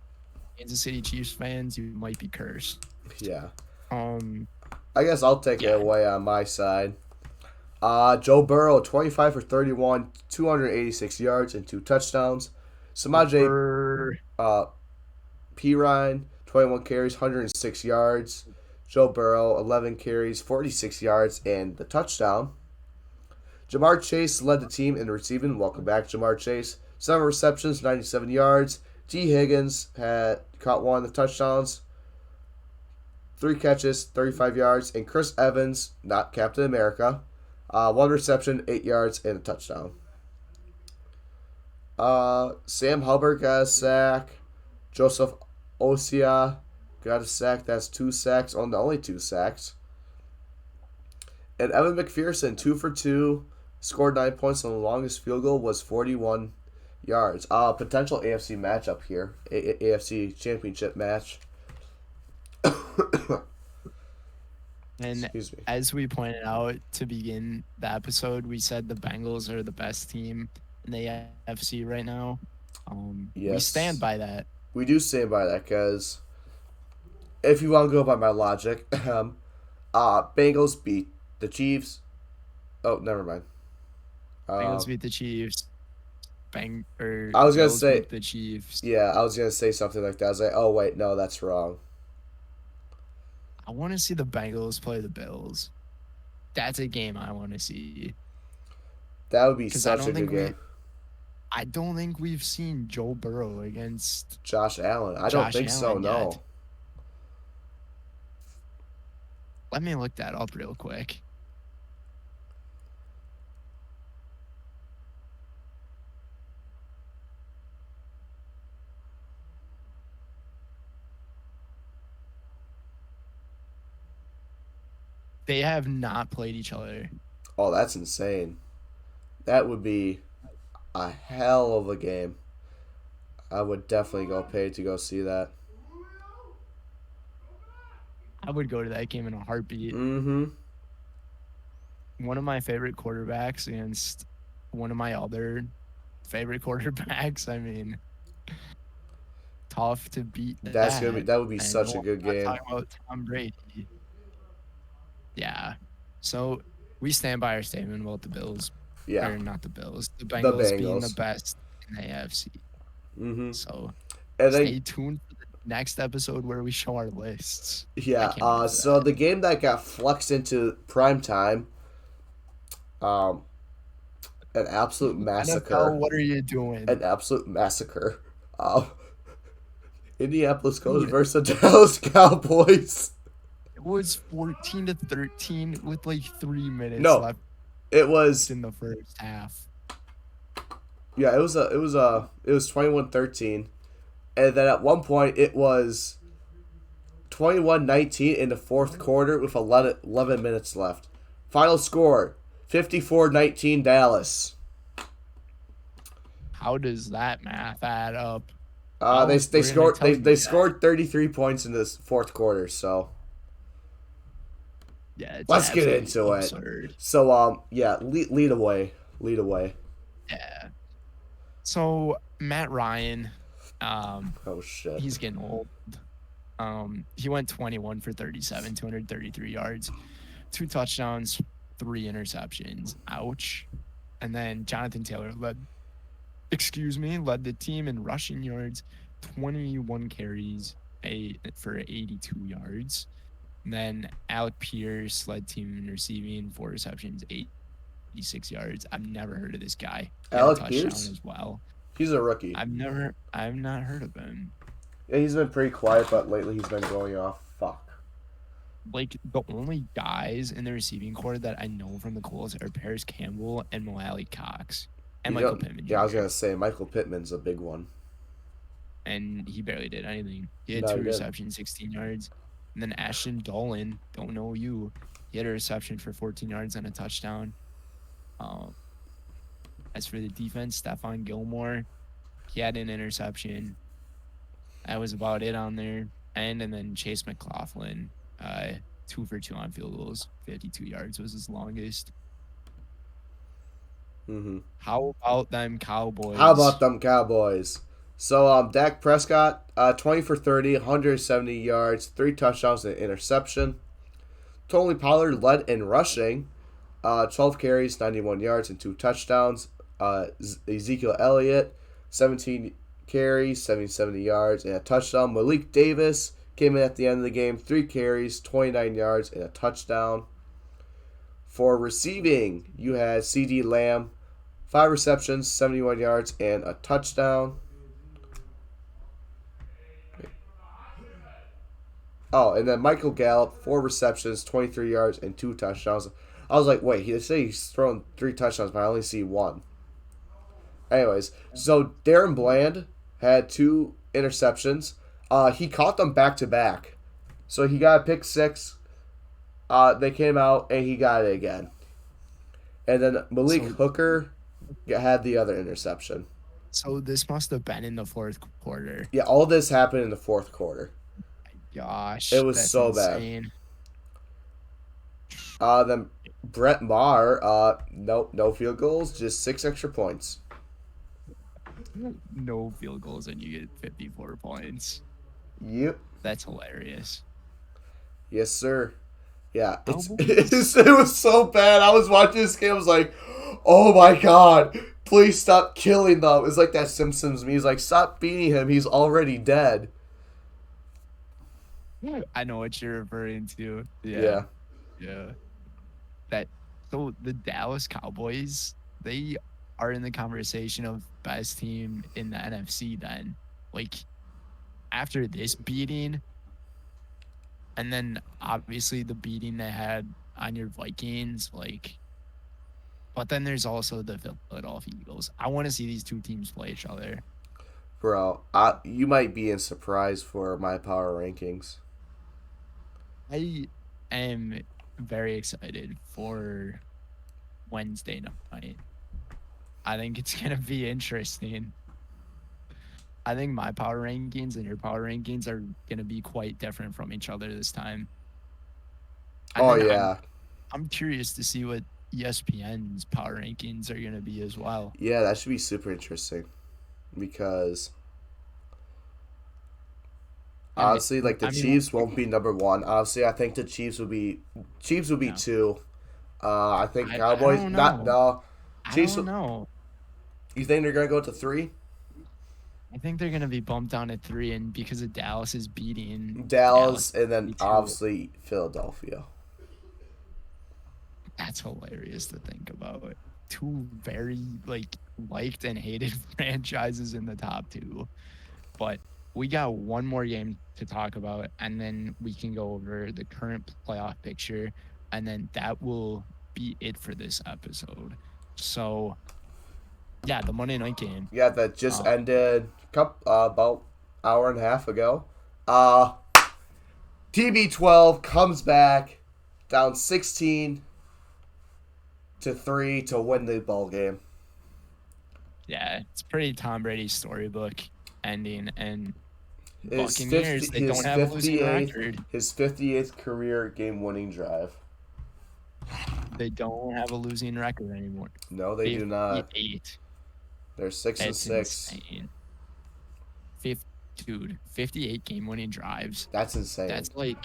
Kansas City Chiefs fans, you might be cursed. Yeah. Um, I guess I'll take it yeah, away on my side. Joe Burrow, 25 for 31, 286 yards and 2 touchdowns. Samaje Burr, uh, Perine, 21 carries, 106 yards. Joe Burrow, 11 carries, 46 yards, and the touchdown. Jamar Chase led the team in receiving. Welcome back, Jamar Chase. 7 receptions, 97 yards. T. Higgins had caught one of the touchdowns. 3 catches, 35 yards. And Chris Evans, not Captain America, 1 reception, 8 yards, and a touchdown. Sam Hubbard got a sack. Joseph Osia got a sack. That's 2 sacks, only 2 sacks. And Evan McPherson, 2 for 2, scored 9 points, and the longest field goal was 41 yards. Potential AFC matchup here, AFC championship match. And as we pointed out to begin the episode, we said the Bengals are the best team in the AFC right now. We stand by that. We do stand by that because if you want to go by my logic, Bengals beat the Chiefs. Oh, never mind. Bengals beat the Chiefs. I was gonna say beat the Chiefs. Yeah, I was gonna say something like that. I was like, oh wait, no, that's wrong. I want to see the Bengals play the Bills. That's a game I want to see. That would be such a good game. I don't think we've seen Joe Burrow against Josh Allen. I don't think so, no. Yet. Let me look that up real quick. They have not played each other. Oh, that's insane. That would be a hell of a game. I would definitely go pay to go see that. I would go to that game in a heartbeat. Mm-hmm. One of my favorite quarterbacks against one of my other favorite quarterbacks. I mean, tough to beat. That would be such a good game. Talking about Tom Brady. Yeah. So we stand by our statement about the Bills. Yeah. Or not the Bills. The Bengals being the best in the AFC. Mm-hmm. So stay tuned for the next episode where we show our lists. Yeah. So the game that got flexed into prime time, an absolute massacre. NFL, what are you doing? An absolute massacre. Indianapolis Colts versus the Dallas Cowboys. It was 14-13 with like 3 minutes left. It was in the first half. Yeah, it was 21-13. And then at one point it was 21-19 in the fourth quarter with 11 minutes left. Final score 54-19 Dallas. How does that math add up? They scored 33 points in this fourth quarter, so yeah, let's get into it. So lead away. Yeah. So Matt Ryan, oh shit, he's getting old. He went 21 for 37, 233 yards, 2 touchdowns, 3 interceptions. Ouch. And then Jonathan Taylor led the team in rushing yards, 21 carries for 82 yards. And then Alec Pierce led team in receiving, 4 receptions, 86 yards. I've never heard of this guy. Alec Pierce as well. He's a rookie. I've not heard of him. Yeah, he's been pretty quiet, but lately he's been going off. Fuck. Like, the only guys in the receiving corps that I know from the Colts are Paris Campbell and Malali Cox. And Michael Pittman Jr. Yeah, I was going to say, Michael Pittman's a big one. And he barely did anything. He had 2 receptions, 16 yards. And then Ashton Dolan, don't know you. He had a reception for 14 yards and a touchdown. As for the defense, Stephon Gilmore, he had an interception. That was about it on there. And then Chase McLaughlin, 2 for 2 on field goals, 52 yards was his longest. Mm-hmm. How about them Cowboys? So, Dak Prescott, 20 for 30, 170 yards, 3 touchdowns and an interception. Tony Pollard led in rushing, 12 carries, 91 yards, and 2 touchdowns. Ezekiel Elliott, 17 carries, 70 yards, and a touchdown. Malik Davis came in at the end of the game, 3 carries, 29 yards, and a touchdown. For receiving, you had CeeDee Lamb, 5 receptions, 71 yards, and a touchdown. Oh, and then Michael Gallup, 4 receptions, 23 yards, and 2 touchdowns. I was like, wait, he say he's thrown 3 touchdowns, but I only see 1. Anyways, so Darren Bland had 2 interceptions. He caught them back to back. So he got a pick 6. They came out, and he got it again. And then Malik Hooker had the other interception. So this must have been in the fourth quarter. Yeah, all this happened in the fourth quarter. Gosh, It was that's so insane. bad. Then Brett Maher, no field goals, just 6 extra points. No field goals and you get 54 points. Yep. That's hilarious. Yes, sir. Yeah, it Cowboys. was so bad. I was watching this game. I was like, oh my god, please stop killing them. It's like that Simpsons meme. He's like, stop beating him. He's already dead. I know what you're referring to. Yeah. So the Dallas Cowboys, they are in the conversation of best team in the NFC then. Like, after this beating, and then obviously the beating they had on your Vikings, like, but then there's also the Philadelphia Eagles. I want to see these two teams play each other. Bro, you might be in surprise for my power rankings. I am very excited for Wednesday night. I think it's going to be interesting. I think my power rankings and your power rankings are going to be quite different from each other this time. And Oh, then yeah. I'm curious to see what ESPN's power rankings are going to be as well. Yeah, that should be super interesting. Because honestly, like the Chiefs won't be number 1. Obviously, I think the Chiefs will be 2. I think Cowboys I don't not know. Chiefs. I don't know. You think they're gonna go to 3? I think they're going to be bumped down to 3, and because of Dallas is beating Dallas and then 2. obviously Philadelphia. That's hilarious to think about. 2 very liked and hated franchises in the top 2. But we got one more game to talk about, and then we can go over the current playoff picture, and then that will be it for this episode. So, yeah, the Monday night game. Yeah, that just ended about hour and a half ago. TB12 comes back down 16-3 to win the ball game. Yeah, it's pretty Tom Brady storybook ending, and His Buccaneers, they don't have a losing record. His 58th career game-winning drive. They don't have a losing record anymore. No, they do not. 58. They're 6-6. Insane. 58 game-winning drives. That's insane. That's I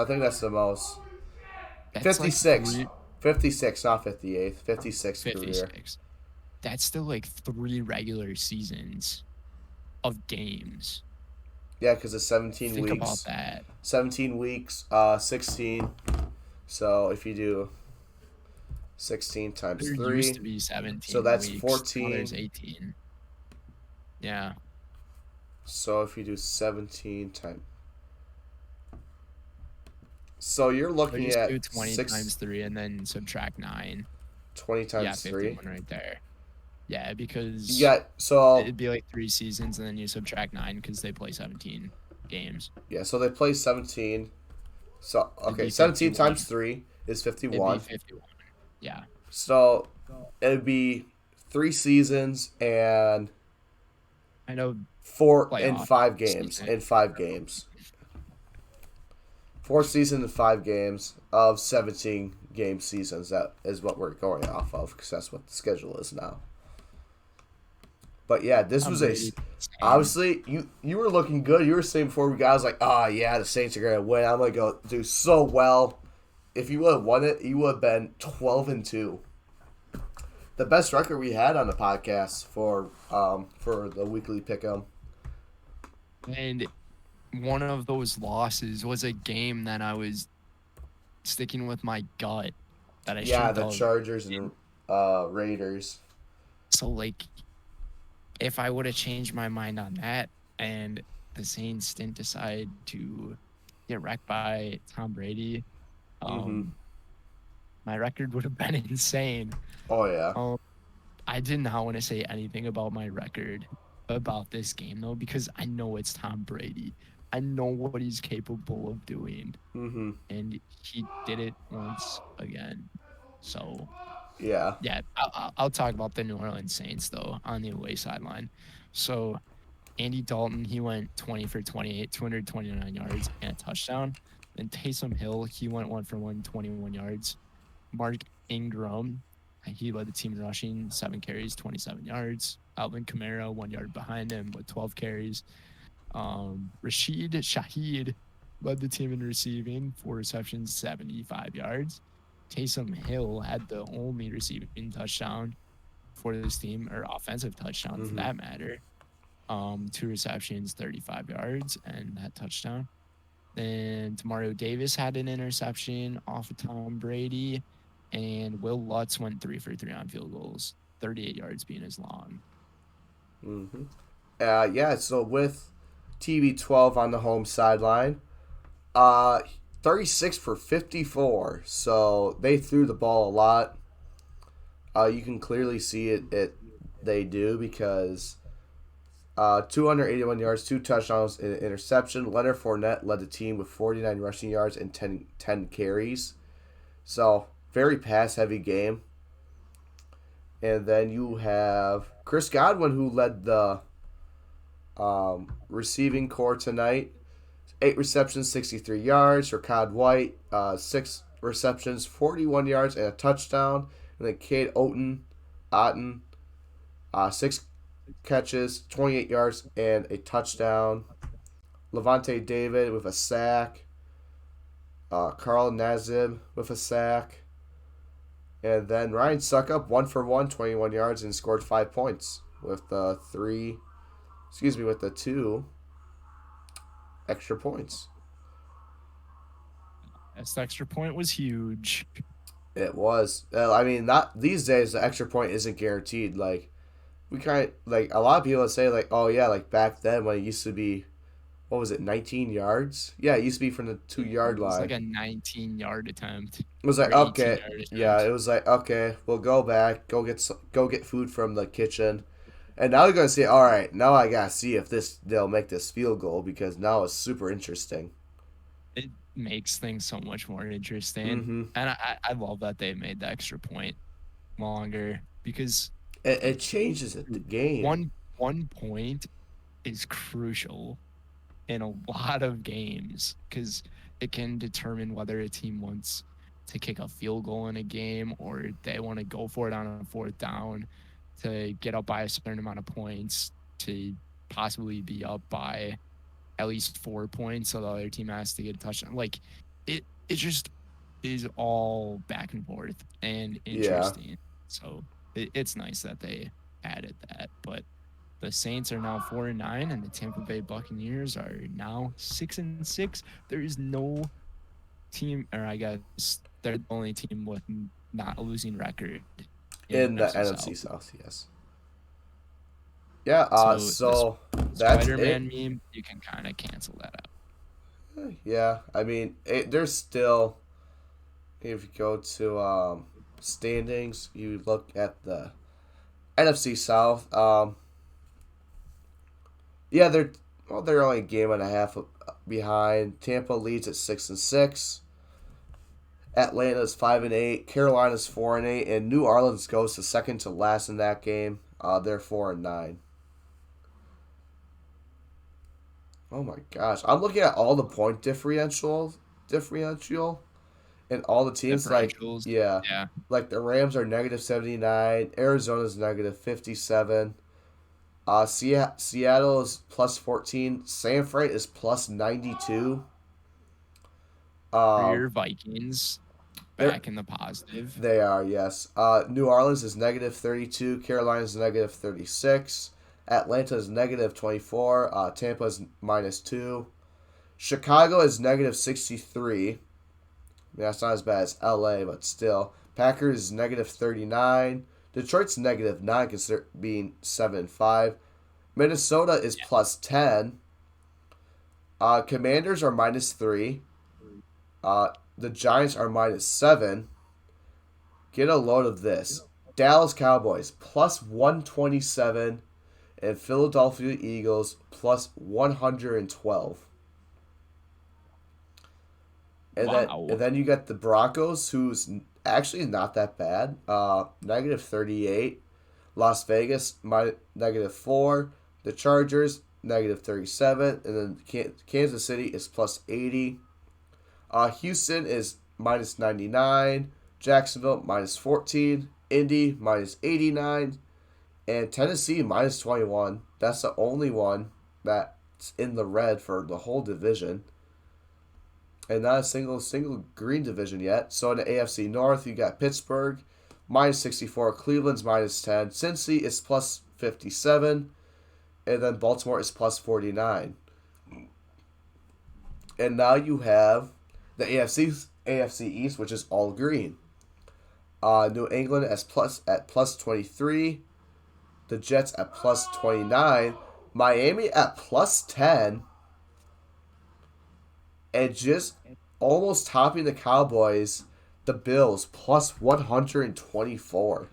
think that's the most. that's 56. Like 56, not 58. 56 career. 56. That's still like 3 regular seasons of games. Yeah, because it's 17 Think weeks. about that. 17 weeks, 16. So if you do 16 times There 3. used to be 17 So that's weeks. 14. Now there's 18. Yeah. So if you do 17 times. So you're looking just at do 20 times 3 and then subtract 9. 20 times Yeah, 3. 51 right there. Yeah, because You got, so it'd be like 3 seasons and then you subtract 9 because they play 17 games. yeah, so they play 17. So okay, be 17 51. times 3 is It'd 51. be 51. Yeah. So it'd be 3 seasons and I know 4 playoff in 5 games. season. In 5 games. 4 seasons and 5 games of 17 game seasons. That is what we're going off of because that's what the schedule is now. But yeah, this was obviously you were looking good. You were saying before we got, I was like, yeah, the Saints are gonna win. I'm gonna go do so well. If you would have won it, you would have been 12-2. The best record we had on the podcast for the weekly pick'em. And one of those losses was a game that I was sticking with my gut that I shouldn't the have. Chargers and Raiders. So if I would have changed my mind on that and the Saints didn't decide to get wrecked by Tom Brady, Mm-hmm. my record would have been insane. Oh yeah. Um, I did not want to say anything about my record about this game though, because I know it's Tom Brady. I know what he's capable of doing, Mm-hmm. and he did it once again. So Yeah. yeah, I'll talk about the New Orleans Saints though on the away sideline. So Andy Dalton, he went 20 for 28, 229 yards and a touchdown. Then Taysom Hill, he went 1 for 21 yards. Mark Ingram, he led the team in rushing, 7 carries, 27 yards. Alvin Kamara, 1 yard behind him with 12 carries. Rashid Shaheed led the team in receiving, 4 receptions, 75 yards. Taysom Hill had the only receiving touchdown for this team, or offensive touchdown for Mm-hmm. that matter. 2 receptions, 35 yards, and that touchdown. Then Mario Davis had an interception off of Tom Brady, and Will Lutz went 3 for 3 on field goals, 38 yards being his long. Mm-hmm. Yeah. So with TB12 on the home sideline, uh, 36 for 54. So they threw the ball a lot. You can clearly see it. They do because 281 yards, 2 touchdowns, and an interception. Leonard Fournette led the team with 49 rushing yards and 10 carries. So, very pass-heavy game. And then you have Chris Godwin, who led the receiving corps tonight. 8 receptions, 63 yards. Rashad White, 6 receptions, 41 yards, and a touchdown. And then Cade Otten, 6 catches, 28 yards, and a touchdown. Levante David with a sack. Carl Nazib with a sack. And then Ryan Suckup, 1 for 1, 21 yards, and scored 5 points with the 2 extra points. This extra point was huge. It was. I mean, not these days. The extra point isn't guaranteed. Like we kind of like a lot of people say like, oh yeah, like back then when it used to be, what was it, 19 yards? Yeah, it used to be from the 2 yard It was line. like a 19-yard attempt. It was like Or okay, 18-yard attempt. yeah. It was like okay, we'll go back, go get food from the kitchen, and now you're gonna say, all right, now I gotta see if they'll make this field goal because now it's super interesting. It makes things so much more interesting. Mm-hmm. And I love that they made the extra point longer because It changes the game. one point is crucial in a lot of games because it can determine whether a team wants to kick a field goal in a game or they want to go for it on a fourth down to get up by a certain amount of points to possibly be up by at least 4 points so the other team has to get a touchdown. Like it just is all back and forth and interesting. Yeah. So it's nice that they added that. But the Saints are now 4-9, and the Tampa Bay Buccaneers are now 6-6. There is no team, or I guess they're the only team with not a losing record in the NFC South. Yes. Yeah. So that's Spider-Man meme. You can kind of cancel that out. Yeah, I mean, there's still. If you go to standings, you look at the NFC South. Yeah, they're only a game and a half behind. Tampa leads at 6-6. Atlanta's 5-8. Carolina's 4-8, and New Orleans goes to second to last in that game. They're 4-9. Oh my gosh, I'm looking at all the point differential, and all the teams like yeah, like the Rams are -79, Arizona's -57. Seattle is +14. San Fran is +92. For your Vikings, back in the positive. They are, yes. New Orleans is -32. Carolina's -36. Atlanta is -24. Tampa is -2. Chicago is -63. I mean, that's not as bad as LA, but still. Packers is -39. Detroit's -9, consider being 7-5. Minnesota is +10. Commanders are -3. The Giants are -7. Get a load of this. Dallas Cowboys +127 and Philadelphia Eagles +112. And Wow. then you get the Broncos, who's actually not that bad. -38. Las Vegas -4. The Chargers -37, and then Kansas City is +80. Houston is -99. Jacksonville -14. Indy -89. And Tennessee -21. That's the only one that's in the red for the whole division. And not a single green division yet. So in the AFC North, you got Pittsburgh -64, Cleveland's -10, Cincy is +57, and then Baltimore is +49. And now you have the AFC East, which is all green. New England at +23, the Jets at +29, Miami at +10, and just almost topping the Cowboys, the Bills +124.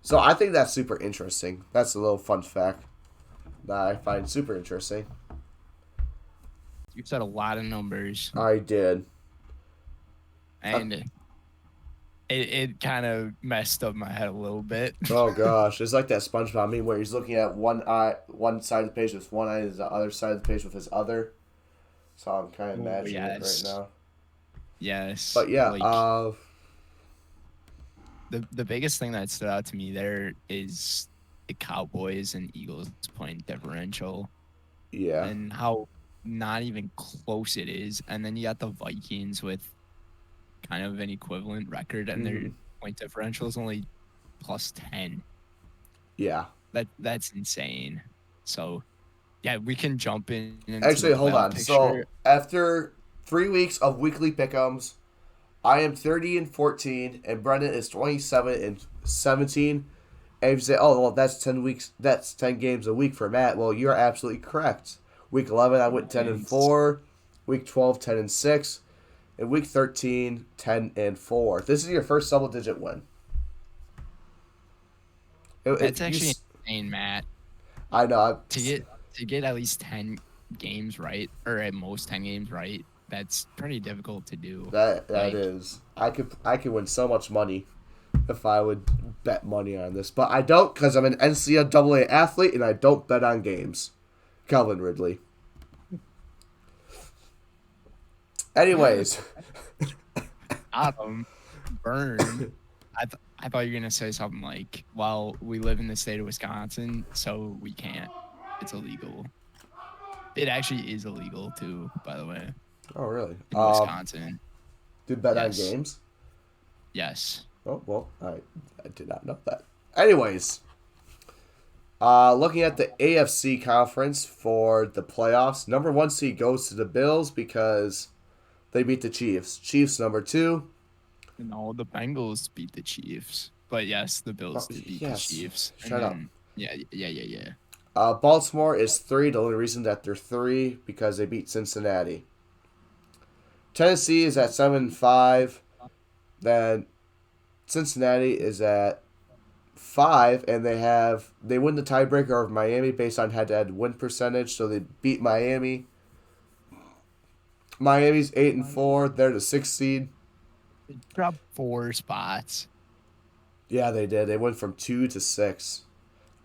So I think that's super interesting. That's a little fun fact that I find super interesting. You said a lot of numbers, I did. and it kind of messed up my head a little bit. Oh gosh, it's like that SpongeBob meme where he's looking at one side of the page with one eye, and the other side of the page with his other. So I'm kind of imagining it right now. Yes. But yeah, like, the biggest thing that stood out to me there is the Cowboys and Eagles point differential yeah, and how not even close it is. And then you got the Vikings with kind of an equivalent record, and their point differential is only +10. yeah. That's insane. So yeah, we can jump in. Actually, hold on. So after 3 weeks of weekly pick'ems, I am 30-14, and Brenden is 27-17. And if you say, "Oh, well, that's 10 weeks. That's 10 games a week for Matt." Well, you're absolutely correct. Week 11, I went 10-4. Week 12, 10-6. And week 13, 10-4. This is your first double-digit win. That's actually insane, Matt. I know. To get at least 10 games right, or at most 10 games right, that's pretty difficult to do. That is. I could win so much money if I would bet money on this, but I don't because I'm an NCAA athlete and I don't bet on games. Calvin Ridley. Anyways, Adam, burn. I thought you were gonna say something like, "Well, we live in the state of Wisconsin, so we can't. It's illegal." It actually is illegal too, by the way. Oh really? In Wisconsin. To bet on games? Yes. Oh well, I did not know that. Anyways, looking at the AFC conference for the playoffs, number 1 seed goes to the Bills because they beat the Chiefs. Chiefs number 2. No, the Bengals beat the Chiefs. But yes, the Bills did beat the Chiefs. Shut up. Yeah. Baltimore is 3. The only reason that they're 3 because they beat Cincinnati. Tennessee is at 7-5. Then Cincinnati is at 5, and they win the tiebreaker over Miami based on head-to-head win percentage. So they beat Miami. Miami's 8-4. They're the 6th seed. They dropped 4 spots. Yeah, they did. They went from 2 to 6.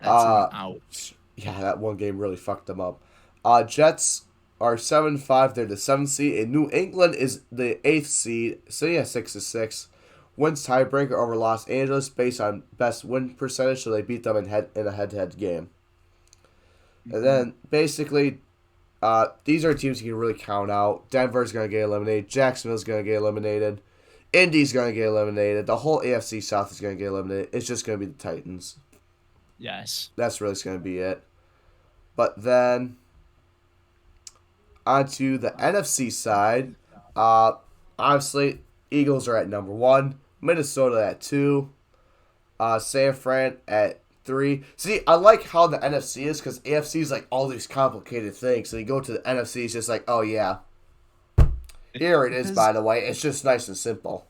That's an ouch. Yeah, that one game really fucked them up. Jets are 7-5. They're the 7th seed. And New England is the 8th seed. So yeah, 6-6. Wins tiebreaker over Los Angeles based on best win percentage. So they beat them in a head-to-head game. Mm-hmm. And then basically, these are teams you can really count out. Denver's going to get eliminated. Jacksonville's going to get eliminated. Indy's going to get eliminated. The whole AFC South is going to get eliminated. It's just going to be the Titans. Yes. That's really going to be it. But then, onto the NFC side. Obviously, Eagles are at number 1. Minnesota at 2. San Fran at 3. See, I like how the NFC is because AFC is like all these complicated things. So you go to the NFC, it's just like, oh yeah, here it is. Because By the way, it's just nice and simple.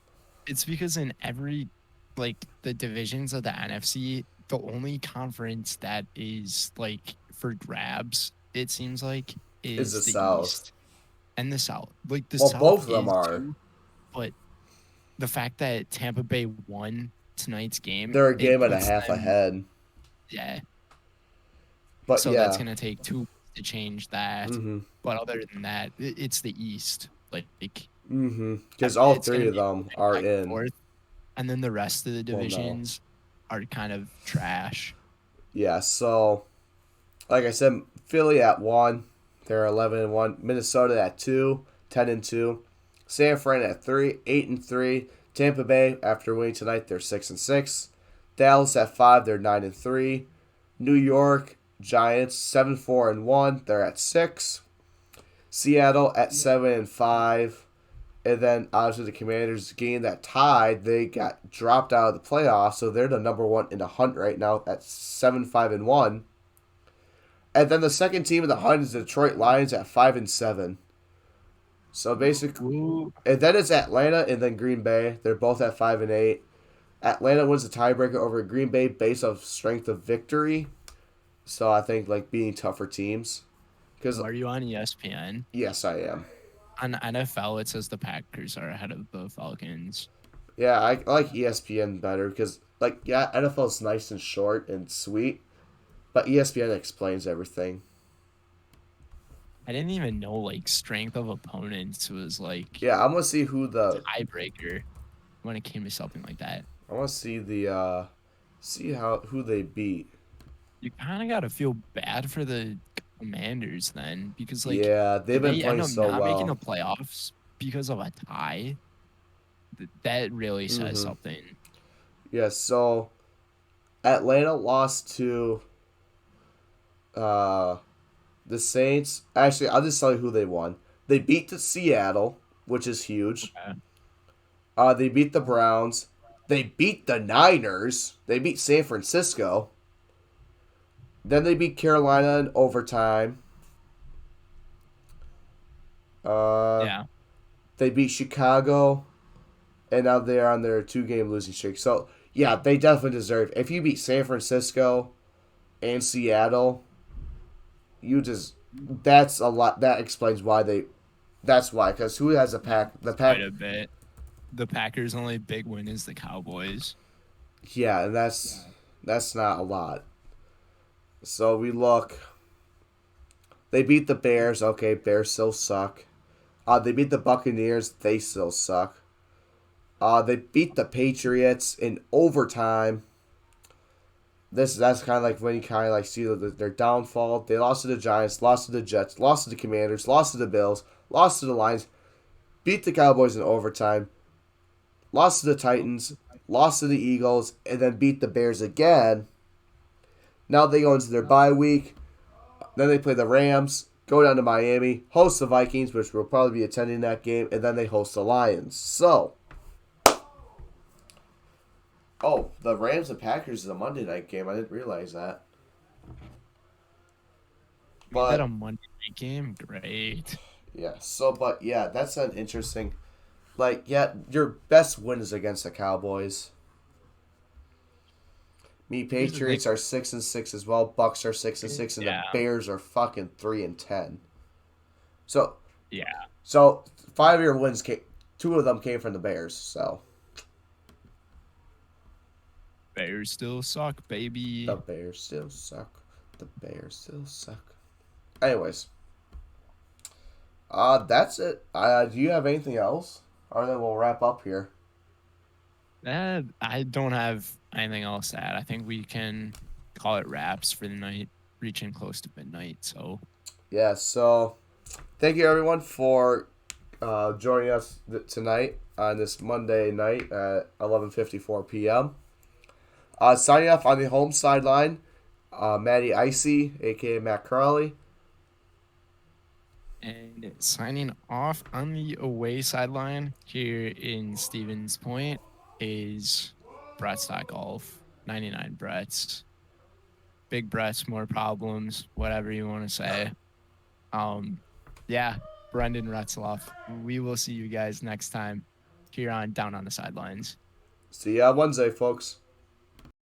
it's because in every like the divisions of the NFC, the only conference that is like for grabs, it seems like, Is the is the South? East and the South. Like the Well, both South of them is are. too, but the fact that Tampa Bay won tonight's game, They're a it game and a puts half them, ahead. yeah. But So that's yeah, gonna take 2 weeks to change that. But other than that, it's the East. Like because all it's three gonna of be them moving are back and in. forth, and then the rest of the Well, no. divisions are kind of trash. Yeah, so like I said, Philly at 1, they're 11-1. Minnesota at 2, 10-2. San Fran at 3, 8-3. Tampa Bay after winning tonight, they're 6-6. Dallas at 5, they're 9-3. New York Giants 7-4-1, they're at 6. Seattle at 7-5. And then obviously the Commanders game that tied, they got dropped out of the playoffs, so they're the number one in the hunt right now at 7-5-1. And then the second team in the hunt is the Detroit Lions at 5-7. So basically, Ooh. and then it's Atlanta and then Green Bay. They're both at 5-8. Atlanta wins the tiebreaker over Green Bay based off strength of victory. So I think like being tougher teams. Because Are you on ESPN? yes, I am. On NFL, it says the Packers are ahead of the Falcons. Yeah, I like ESPN better because like yeah, NFL is nice and short and sweet, but ESPN explains everything. I didn't even know like strength of opponents was like Yeah, I'm gonna see who the tiebreaker when it came to something like that. I want to see the see how who they beat. You kind of got to feel bad for the Commanders then, because like Yeah, they've been they end playing up so not making the well. playoffs because of a tie. That really says something. Yeah, so Atlanta lost to uh the Saints. Actually, I'll just tell you who they won. They beat the Seattle, which is huge. Okay. They beat the Browns. They beat the Niners. They beat San Francisco. Then they beat Carolina in overtime. Yeah. They beat Chicago, and now they're on their 2-game losing streak. So yeah, they definitely deserve. If you beat San Francisco and Seattle, you just that's a lot. That explains why they. That's why, because who has a pack? The pack. Quite a bit. The Packers' only big win is the Cowboys. Yeah, and that's not a lot. So we look. They beat the Bears. Okay, Bears still suck. They beat the Buccaneers. They still suck. They beat the Patriots in overtime. That's kind of like when you kind of like see their downfall. They lost to the Giants, lost to the Jets, lost to the Commanders, lost to the Bills, lost to the Lions, beat the Cowboys in overtime, lost to the Titans, lost to the Eagles, and then beat the Bears again. Now they go into their bye week. Then they play the Rams, go down to Miami, host the Vikings, which will probably be attending that game, and then they host the Lions. So, oh, the Rams and Packers is a Monday night game. I didn't realize that. But that a Monday night game, great. Yeah. So, but yeah, that's an interesting. Like, yeah, your best win is against the Cowboys. Patriots are 6-6 as well. Bucks are 6-6, and the Bears are fucking 3-10. So yeah. So 5 of your wins came. 2 of them came from the Bears. So Bears still suck, baby. the Bears still suck. The Bears still suck. Anyways, that's it. Do you have anything else, or then we'll wrap up here? I don't have anything else to add. I think we can call it wraps for the night, reaching close to midnight. So yeah. So thank you everyone for joining us tonight on this Monday night at 11:54 p.m. Signing off on the home sideline, Matty Icy, aka Matt Crawley. And signing off on the away sideline here in Stevens Point is Brett Stock Golf, 99 Brett's. big breasts, more problems, whatever you want to say. Yeah, Brenden Retzloff. We will see you guys next time here on Down on the Sidelines. See ya Wednesday, folks.